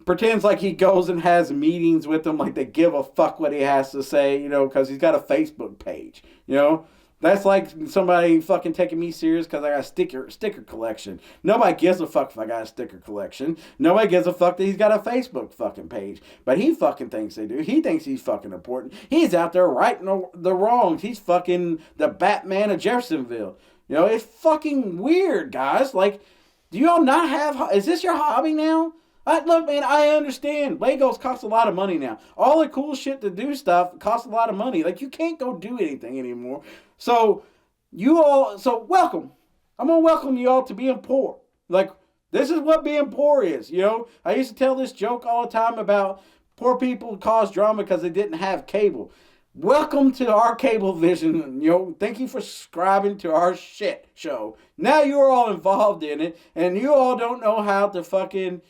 pretends like he goes and has meetings with them, like they give a fuck what he has to say, you know, because he's got a Facebook page, you know. That's like somebody fucking taking me serious because I got a sticker collection. Nobody gives a fuck if I got a sticker collection. Nobody gives a fuck that he's got a Facebook fucking page. But he fucking thinks they do. He thinks he's fucking important. He's out there righting the wrongs. He's fucking the Batman of Jeffersonville. You know, it's fucking weird, guys. Like, do y'all not have... Is this your hobby now? Look, man, I understand. Legos cost a lot of money now. All the cool shit to do stuff costs a lot of money. Like, you can't go do anything anymore. So, welcome. I'm going to welcome you all to being poor. Like, this is what being poor is, you know? I used to tell this joke all the time about poor people cause drama because they didn't have cable. Welcome to our cable vision. You know, thank you for subscribing to our shit show. Now you're all involved in it, and you all don't know how to fucking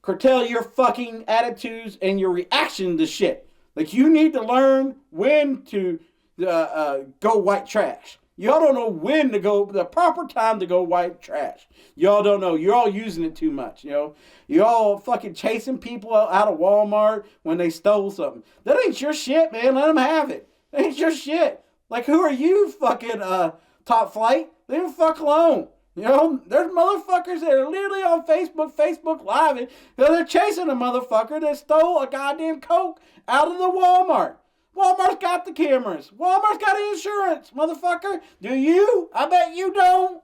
curtail your fucking attitudes and your reaction to shit. Like, you need to learn when to go white trash. Y'all don't know when to go, the proper time to go white trash. Y'all don't know. You're all using it too much, you know. You're all fucking chasing people out of Walmart when they stole something. That ain't your shit, man. Let them have it. That ain't your shit. Like, who are you, fucking Top Flight? Leave the fuck alone. You know, there's motherfuckers that are literally on Facebook Live, and they're chasing a motherfucker that stole a goddamn Coke out of the Walmart. Walmart's got the cameras. Walmart's got insurance, motherfucker. Do you? I bet you don't.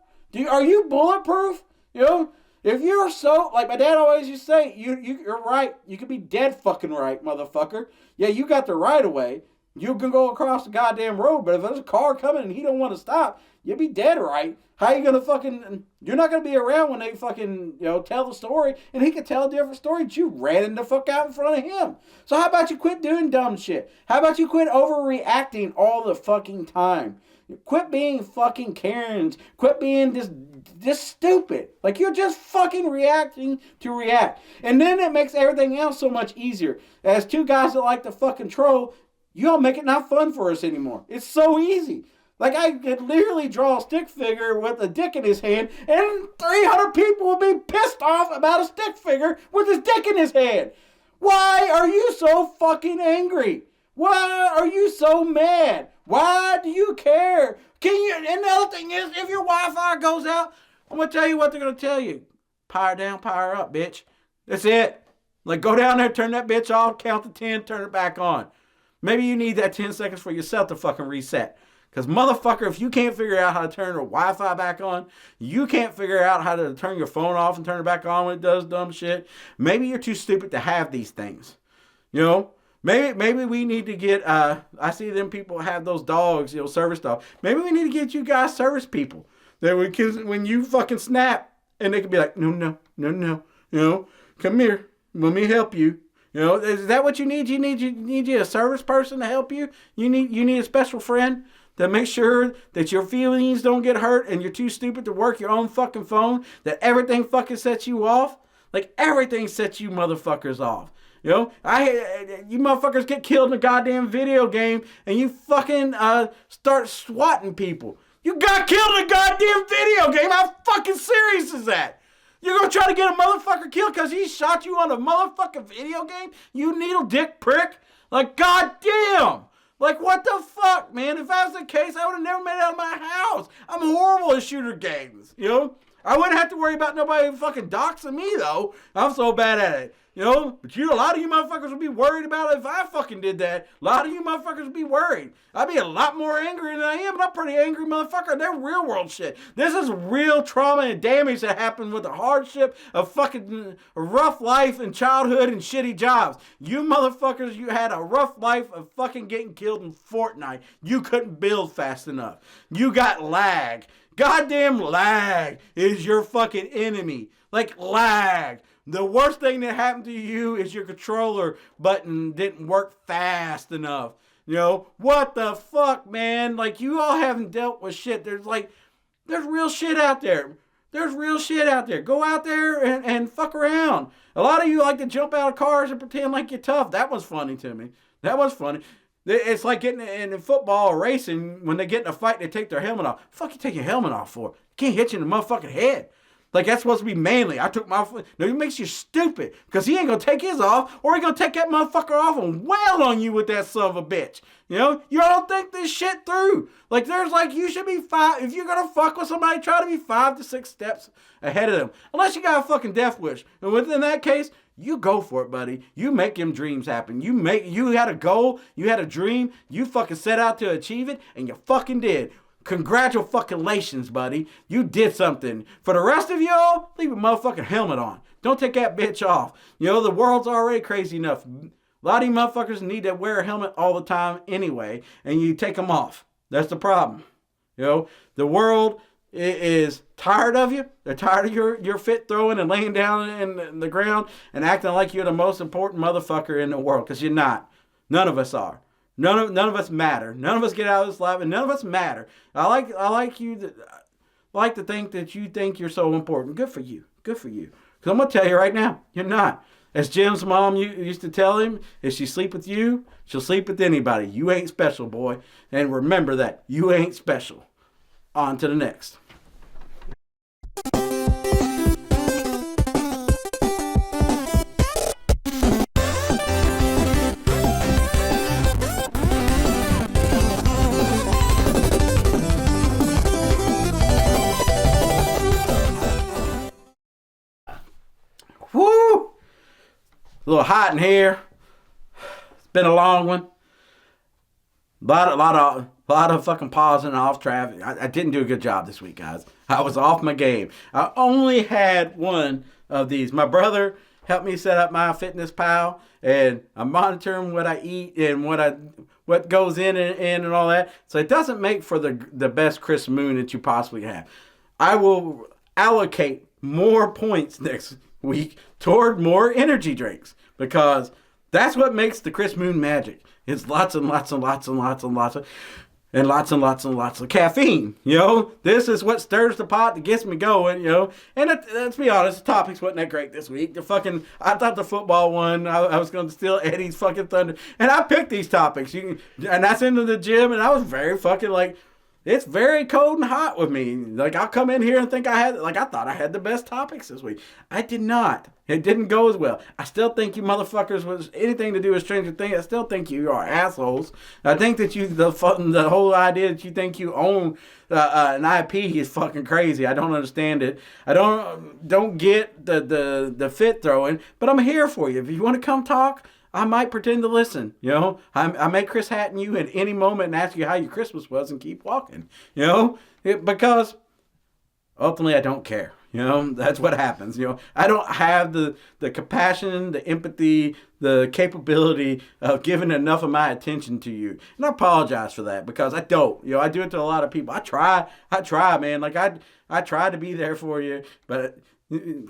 Are you bulletproof? You know, if you're so, like my dad always used to say, you're right. You could be dead fucking right, motherfucker. Yeah, you got the right of way. You can go across the goddamn road, but if there's a car coming and he don't want to stop, you'll be dead right. How you gonna fucking... You're not gonna be around when they fucking, you know, tell the story, and he could tell a different story that you ran the fuck out in front of him. So how about you quit doing dumb shit? How about you quit overreacting all the fucking time? Quit being fucking Karens. Quit being just stupid. Like, you're just fucking reacting to react. And then it makes everything else so much easier. As two guys that like to fucking troll, you all make it not fun for us anymore. It's so easy. Like, I could literally draw a stick figure with a dick in his hand, and 300 people will be pissed off about a stick figure with his dick in his hand. Why are you so fucking angry? Why are you so mad? Why do you care? And the other thing is, if your Wi-Fi goes out, I'm going to tell you what they're going to tell you. Power down, power up, bitch. That's it. Like, go down there, turn that bitch off, count to 10, turn it back on. Maybe you need that 10 seconds for yourself to fucking reset. Because, motherfucker, if you can't figure out how to turn your Wi-Fi back on, you can't figure out how to turn your phone off and turn it back on when it does dumb shit, maybe you're too stupid to have these things. You know? Maybe we need to get, I see them people have those dogs, you know, service dogs. Maybe we need to get you guys service people. That when you fucking snap, and they can be like, no, you know, come here, let me help you. You know, is that what you need? You need a service person to help you? You need a special friend to make sure that your feelings don't get hurt and you're too stupid to work your own fucking phone, that everything fucking sets you off? Like, everything sets you motherfuckers off. You know, you motherfuckers get killed in a goddamn video game and you fucking start swatting people. You got killed in a goddamn video game? How fucking serious is that? You're gonna try to get a motherfucker killed because he shot you on a motherfucking video game? You needle dick prick? Like, goddamn! Like, what the fuck, man? If that was the case, I would have never made it out of my house. I'm horrible at shooter games, you know? I wouldn't have to worry about nobody fucking doxing me, though. I'm so bad at it. You know, but a lot of you motherfuckers would be worried about it if I fucking did that. A lot of you motherfuckers would be worried. I'd be a lot more angry than I am, but I'm a pretty angry motherfucker. They're real world shit. This is real trauma and damage that happened with the hardship of fucking rough life and childhood and shitty jobs. You motherfuckers, you had a rough life of fucking getting killed in Fortnite. You couldn't build fast enough. You got lag. Goddamn lag is your fucking enemy. Like lag. The worst thing that happened to you is your controller button didn't work fast enough. You know, what the fuck, man? Like, you all haven't dealt with shit. There's real shit out there. There's real shit out there. Go out there and fuck around. A lot of you like to jump out of cars and pretend like you're tough. That was funny to me. That was funny. It's like getting in football or racing, when they get in a fight, they take their helmet off. Fuck you take your helmet off for? Can't hit you in the motherfucking head. Like, that's supposed to be manly. I took my... No, it makes you stupid. Because he ain't going to take his off, or he going to take that motherfucker off and wail on you with that son of a bitch. You know? You don't think this shit through. Like, there's like, you should be if you're going to fuck with somebody, try to be 5 to 6 steps ahead of them. Unless you got a fucking death wish. And within that case, you go for it, buddy. You make them dreams happen. You had a goal. You had a dream. You fucking set out to achieve it, and you fucking did. Congratulations, buddy. You did something. For the rest of y'all, leave a motherfucking helmet on. Don't take that bitch off. You know, the world's already crazy enough. A lot of you motherfuckers need to wear a helmet all the time anyway, and you take them off. That's the problem. You know, the world is tired of you. They're tired of your fit throwing and laying down in the ground and acting like you're the most important motherfucker in the world, because you're not. None of us are. None of us matter. None of us get out of this life, and none of us matter. I like to think that you think you're so important. Good for you. Good for you. Because I'm gonna tell you right now, you're not. As Jim's mom used to tell him, if she sleep with you, she'll sleep with anybody. You ain't special, boy. And remember that. You ain't special. On to the next. Woo! A little hot in here. It's been a long one. A lot of fucking pausing off traffic. I didn't do a good job this week, guys. I was off my game. I only had one of these. My brother helped me set up my Fitness Pal, and I'm monitoring what I eat and what goes in and all that. So it doesn't make for the best Chris Moon that you possibly have. I will allocate more points next week toward more energy drinks, because that's what makes the Chris Moon magic. It's lots and lots and lots and lots and lots of and lots and lots and lots of caffeine. You know, this is what stirs the pot that gets me going. You know, and let's be honest, the topics wasn't that great this week. I thought the football one, I was going to steal Eddie's fucking thunder, and I picked these topics. And that's into the gym, and I was very fucking like. It's very cold and hot with me. Like, I'll come in here and think I thought I had the best topics this week. I did not. It didn't go as well. I still think you motherfuckers was anything to do with Stranger Things. I still think you are assholes. I think that the whole idea that you think you own an IP is fucking crazy. I don't understand it. I don't get the fit throwing, but I'm here for you. If you want to come talk, I might pretend to listen, you know. I may Chris Hatton you at any moment and ask you how your Christmas was and keep walking, you know, because ultimately I don't care, you know. That's what happens, you know. I don't have the compassion, the empathy, the capability of giving enough of my attention to you. And I apologize for that, because I don't, you know. I do it to a lot of people. I try, man. Like, I try to be there for you, but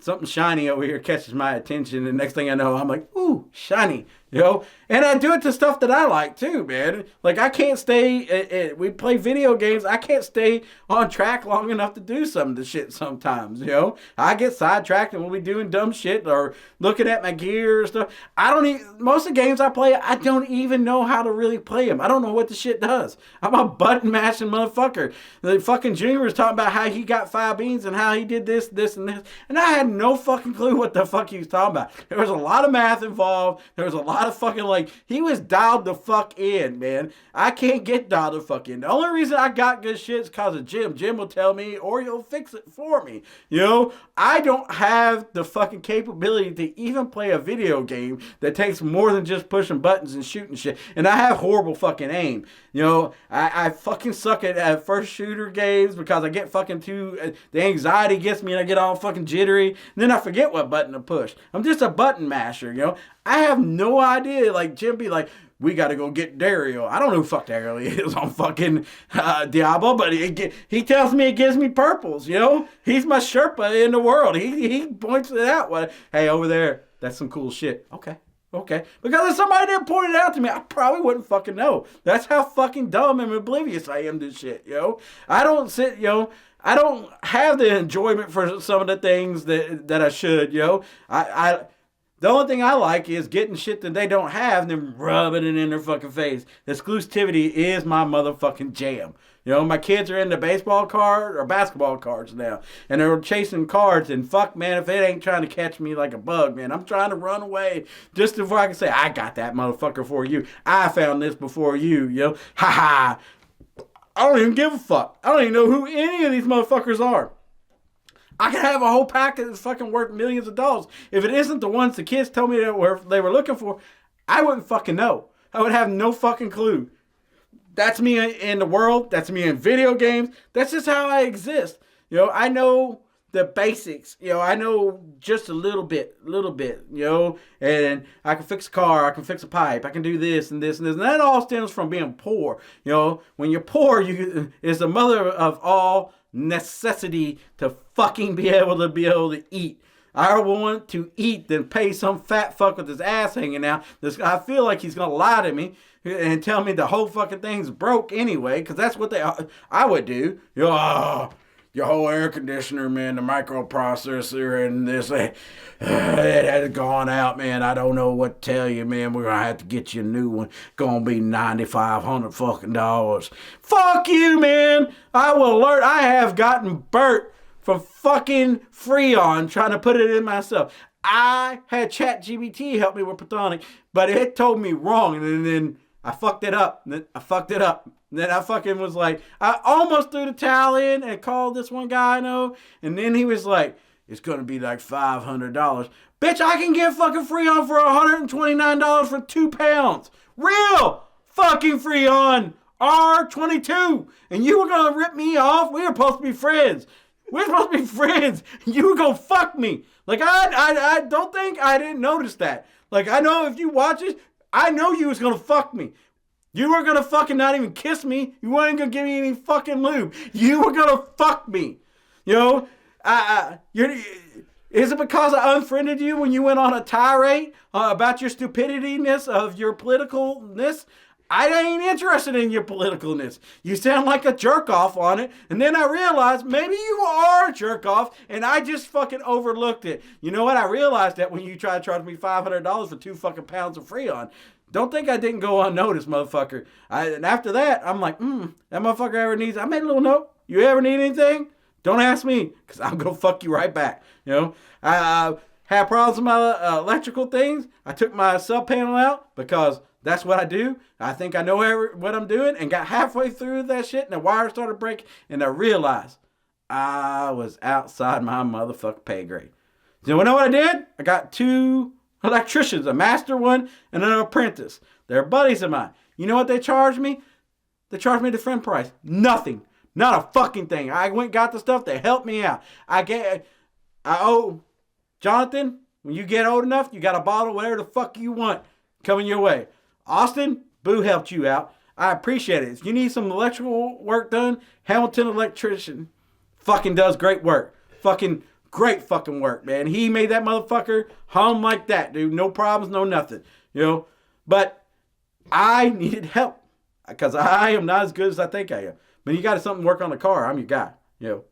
something shiny over here catches my attention, and next thing I know, I'm like, ooh, shiny, you know? And I do it to stuff that I like too, man. Like, I can't stay, we play video games, I can't stay on track long enough to do some of the shit sometimes, you know? I get sidetracked and we'll be doing dumb shit or looking at my gear or stuff. Most of the games I play, I don't even know how to really play them. I don't know what the shit does. I'm a button mashing motherfucker. The fucking Junior was talking about how he got 5 beans and how he did this, and I had no fucking clue what the fuck he was talking about. There was a lot of math involved. There was a lot lot of fucking, like, he was dialed the fuck in, man. I can't get dialed the fuck in. The only reason I got good shit is because of Jim. Jim will tell me, or he'll fix it for me. You know, I don't have the fucking capability to even play a video game that takes more than just pushing buttons and shooting shit. And I have horrible fucking aim. You know, I fucking suck at first shooter games because I get fucking too, the anxiety gets me and I get all fucking jittery. And then I forget what button to push. I'm just a button masher, you know. I have no idea. Like, Jim be like, we got to go get Dario. I don't know who fuck Dario is on fucking Diablo, but he tells me it gives me purples, you know. He's my Sherpa in the world. He points it out. Hey, over there, that's some cool shit. Okay. Because if somebody didn't point it out to me, I probably wouldn't fucking know. That's how fucking dumb and oblivious I am to shit, yo. I don't have the enjoyment for some of the things that I should, yo. The only thing I like is getting shit that they don't have and then rubbing it in their fucking face. Exclusivity is my motherfucking jam. You know, my kids are into basketball cards now. And they're chasing cards. And fuck, man, if it ain't trying to catch me like a bug, man, I'm trying to run away just before I can say, I got that motherfucker for you. I found this before you, yo. Ha ha. I don't even give a fuck. I don't even know who any of these motherfuckers are. I could have a whole pack that's fucking worth millions of dollars. If it isn't the ones the kids told me they were looking for, I wouldn't fucking know. I would have no fucking clue. That's me in the world. That's me in video games. That's just how I exist. You know, I know the basics. You know, I know just a little bit, you know, and I can fix a car, I can fix a pipe, I can do this and this and this. And that all stems from being poor. You know, when you're poor, is the mother of all necessity to fucking be able to eat. I want to eat than pay some fat fuck with his ass hanging out. I feel like he's going to lie to me and tell me the whole fucking thing's broke anyway, because that's what I would do. You know, your whole air conditioner, man, the microprocessor and this, it has gone out, man. I don't know what to tell you, man. We're going to have to get you a new one. Gonna be $9,500 fucking dollars. Fuck you, man. I will alert. I have gotten burnt from fucking Freon trying to put it in myself. I had ChatGPT help me with Platonic, but it told me wrong, and then I fucked it up. Then I fucking was like, I almost threw the towel in and called this one guy I know, and then he was like, it's going to be like $500. Bitch, I can get fucking Freon for $129 for 2 pounds. Real fucking Freon. R22. And you were going to rip me off? We were supposed to be friends. We're supposed to be friends. You were going to fuck me. Like, I don't think I didn't notice that. Like, I know if you watch it, I know you was going to fuck me. You were going to fucking not even kiss me. You weren't going to give me any fucking lube. You were going to fuck me. You know, is it because I unfriended you when you went on a tirade about your stupidityness of your politicalness? I ain't interested in your politicalness. You sound like a jerk off on it. And then I realized maybe you are a jerk off and I just fucking overlooked it. You know what? I realized that when you try to charge me $500 for 2 fucking pounds of Freon. Don't think I didn't go unnoticed, motherfucker. And after that, I'm like, that motherfucker ever needs, I made a little note. You ever need anything? Don't ask me, because I'm going to fuck you right back. You know, I had problems with my electrical things. I took my sub panel out because that's what I do. I think I know what I'm doing, and got halfway through that shit, and the wire started breaking, and I realized I was outside my motherfucking pay grade. So you know what I did? I got 2 electricians, a master one and an apprentice. They're buddies of mine. You know what they charged me? They charged me the friend price. Nothing. Not a fucking thing. I went and got the stuff. They helped me out. I owe Jonathan, when you get old enough, you got a bottle, whatever the fuck you want coming your way. Austin, Boo helped you out. I appreciate it. If you need some electrical work done, Hamilton Electrician fucking does great work. Fucking great fucking work, man. He made that motherfucker hum like that, dude. No problems, no nothing. You know? But I needed help because I am not as good as I think I am. But you got something to work on the car, I'm your guy. You know?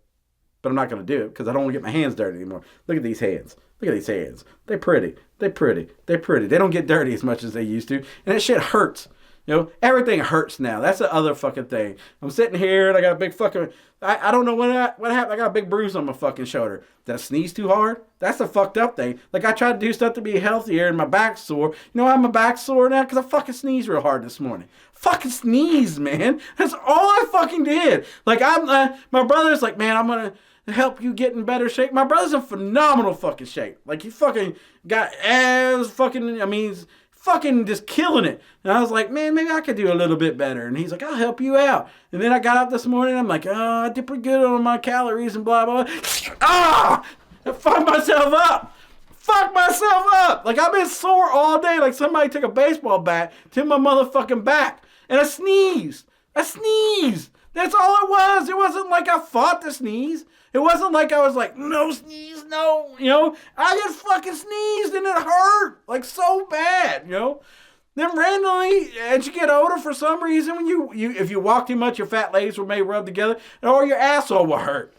But I'm not going to do it because I don't want to get my hands dirty anymore. Look at these hands. Look at these hands. They're pretty. They don't get dirty as much as they used to. And that shit hurts. You know, everything hurts now. That's the other fucking thing. I'm sitting here and I got a big fucking, I don't know what happened. I got a big bruise on my fucking shoulder. Did I sneeze too hard? That's the fucked up thing. Like, I tried to do stuff to be healthier and my back's sore. You know why my back's sore now? Because I fucking sneezed real hard this morning. Fucking sneezed, man. That's all I fucking did. Like, my brother's like, man, I'm going to help you get in better shape. My brother's in phenomenal fucking shape. Like, he fucking got abs, fucking, I mean, he's fucking just killing it. And I was like, man, maybe I could do a little bit better. And he's like, I'll help you out. And then I got up this morning, I'm like, I did pretty good on my calories and blah, blah, blah. I fucked myself up. Like, I've been sore all day. Like, somebody took a baseball bat to my motherfucking back. And I sneezed. That's all it was. It wasn't like I fought the sneeze. It wasn't like I was like, no sneeze, no. You know, I just fucking sneezed and it hurt. Like, so bad, you know. Then randomly, as you get older, for some reason, when you if you walk too much, your fat legs will maybe rub together, or your asshole will hurt.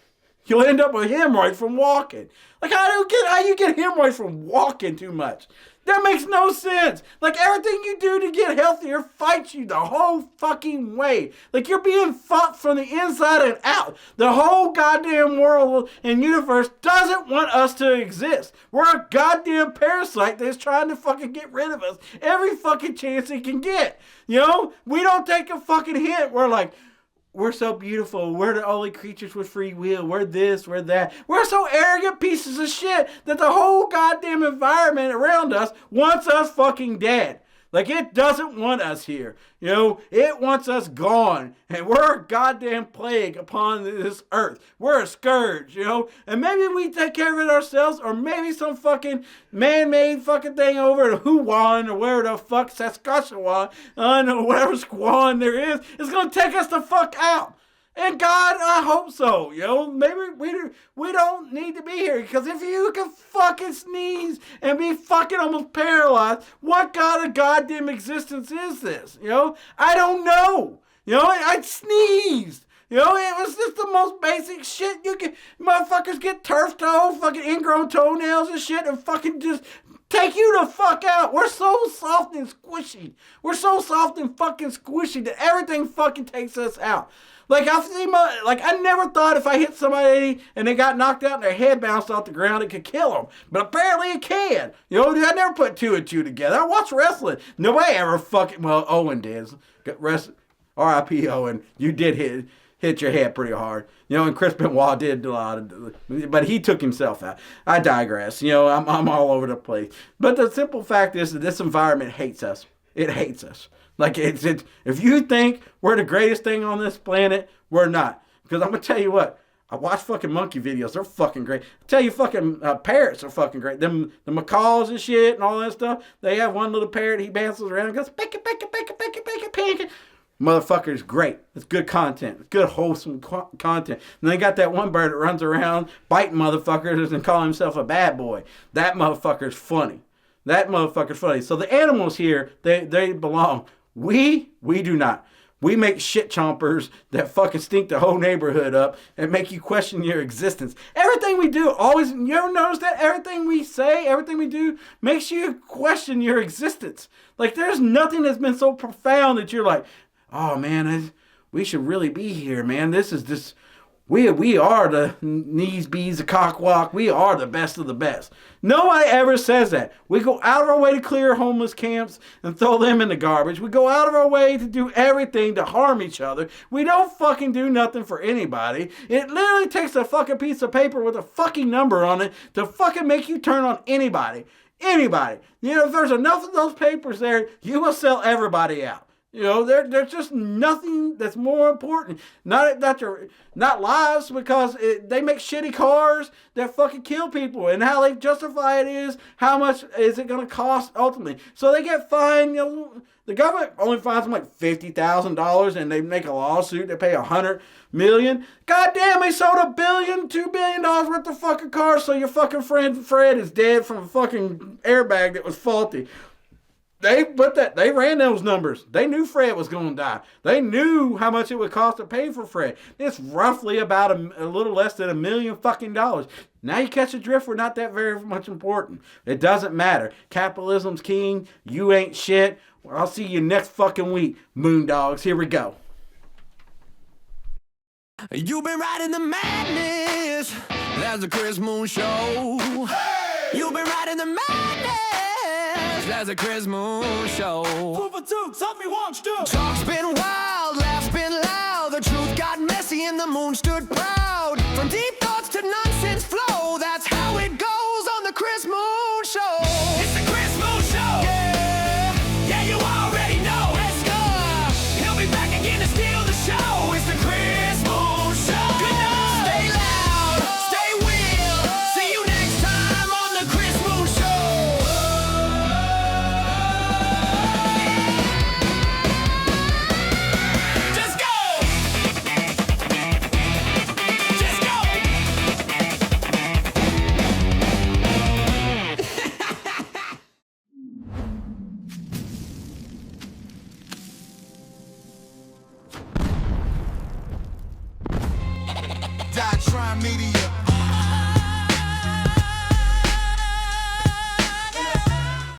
You'll end up with hemorrhoids from walking. Like, how you get hemorrhoids from walking too much? That makes no sense. Like, everything you do to get healthier fights you the whole fucking way. Like, you're being fought from the inside and out. The whole goddamn world and universe doesn't want us to exist. We're a goddamn parasite that's trying to fucking get rid of us every fucking chance it can get. You know? We don't take a fucking hint. We're like, we're so beautiful. We're the only creatures with free will. We're this, we're that. We're so arrogant pieces of shit that the whole goddamn environment around us wants us fucking dead. Like, it doesn't want us here. You know, it wants us gone. And we're a goddamn plague upon this earth. We're a scourge, you know. And maybe we take care of it ourselves, or maybe some fucking man-made fucking thing over at Huan or where the fuck, Saskatchewan, or whatever squan there is going to take us the fuck out. And God, I hope so. You know, maybe we don't need to be here, because if you can fucking sneeze and be fucking almost paralyzed, what kind of goddamn existence is this? You know, I don't know. You know, I sneezed. You know, it was just the most basic shit you can. Motherfuckers get turf toe, fucking ingrown toenails and shit, and fucking just take you the fuck out. We're so soft and squishy. We're so soft and fucking squishy that everything fucking takes us out. Like, I never thought if I hit somebody and they got knocked out and their head bounced off the ground, it could kill them. But apparently it can. You know, I never put two and two together. I watched wrestling. Nobody ever fucking, well, Owen did. R.I.P. Owen. You did hit your head pretty hard. You know, and Chris Benoit did a lot of, but he took himself out. I digress. You know, I'm all over the place. But the simple fact is that this environment hates us. It hates us. Like, it's if you think we're the greatest thing on this planet, we're not. Because I'm going to tell you what, I watch fucking monkey videos. They're fucking great. I tell you, fucking parrots are fucking great. The macaws and shit and all that stuff. They have one little parrot. He bounces around and goes, pick it, pick it, pick it, pick it, pick it, pick it. Motherfucker's great. It's good content. It's good, wholesome content. And they got that one bird that runs around biting motherfuckers and calling himself a bad boy. That motherfucker's funny. So the animals here, they belong. We do not. We make shit chompers that fucking stink the whole neighborhood up and make you question your existence. Everything we do, you ever notice that? Everything we say, everything we do makes you question your existence. Like, there's nothing that's been so profound that you're like, oh man, we should really be here, man. This is just, we are the knees, bees, the cockwalk. We are the best of the best. Nobody ever says that. We go out of our way to clear homeless camps and throw them in the garbage. We go out of our way to do everything to harm each other. We don't fucking do nothing for anybody. It literally takes a fucking piece of paper with a fucking number on it to fucking make you turn on anybody. Anybody. You know, if there's enough of those papers there, you will sell everybody out. You know, there's just nothing that's more important. Not lives, because they make shitty cars that fucking kill people, and how they justify it is how much is it going to cost ultimately. So they get fined. You know, the government only fines them like $50,000, and they make a lawsuit. They pay $100 million. Goddamn, they sold $1 billion, $2 billion worth of fucking cars. So your fucking friend Fred is dead from a fucking airbag that was faulty. They ran those numbers. They knew Fred was going to die. They knew how much it would cost to pay for Fred. It's roughly about a little less than $1 million fucking dollars. Now you catch a drift, we're not that very much important. It doesn't matter. Capitalism's king. You ain't shit. Well, I'll see you next fucking week, Moondogs. Here we go. You've been riding the madness. That's the Chris Moon Show. Hey! You've been riding the madness. That's the Chris Moon Show. 2 for 2, tell me what you do. Talk's been wild, laughs been loud. The truth got messy and the moon stood proud. From deep thoughts to nonsense flow, that's how it goes on the Chris Moon Show. It's the Chris Moon Show. Yeah, yeah, you already know. Let's go. He'll be back again to steal the show. It's the Chris Moon Show. Good night. Stay loud, stay real. See you next time on the Chris Moon Show. Just go. Just go. Media.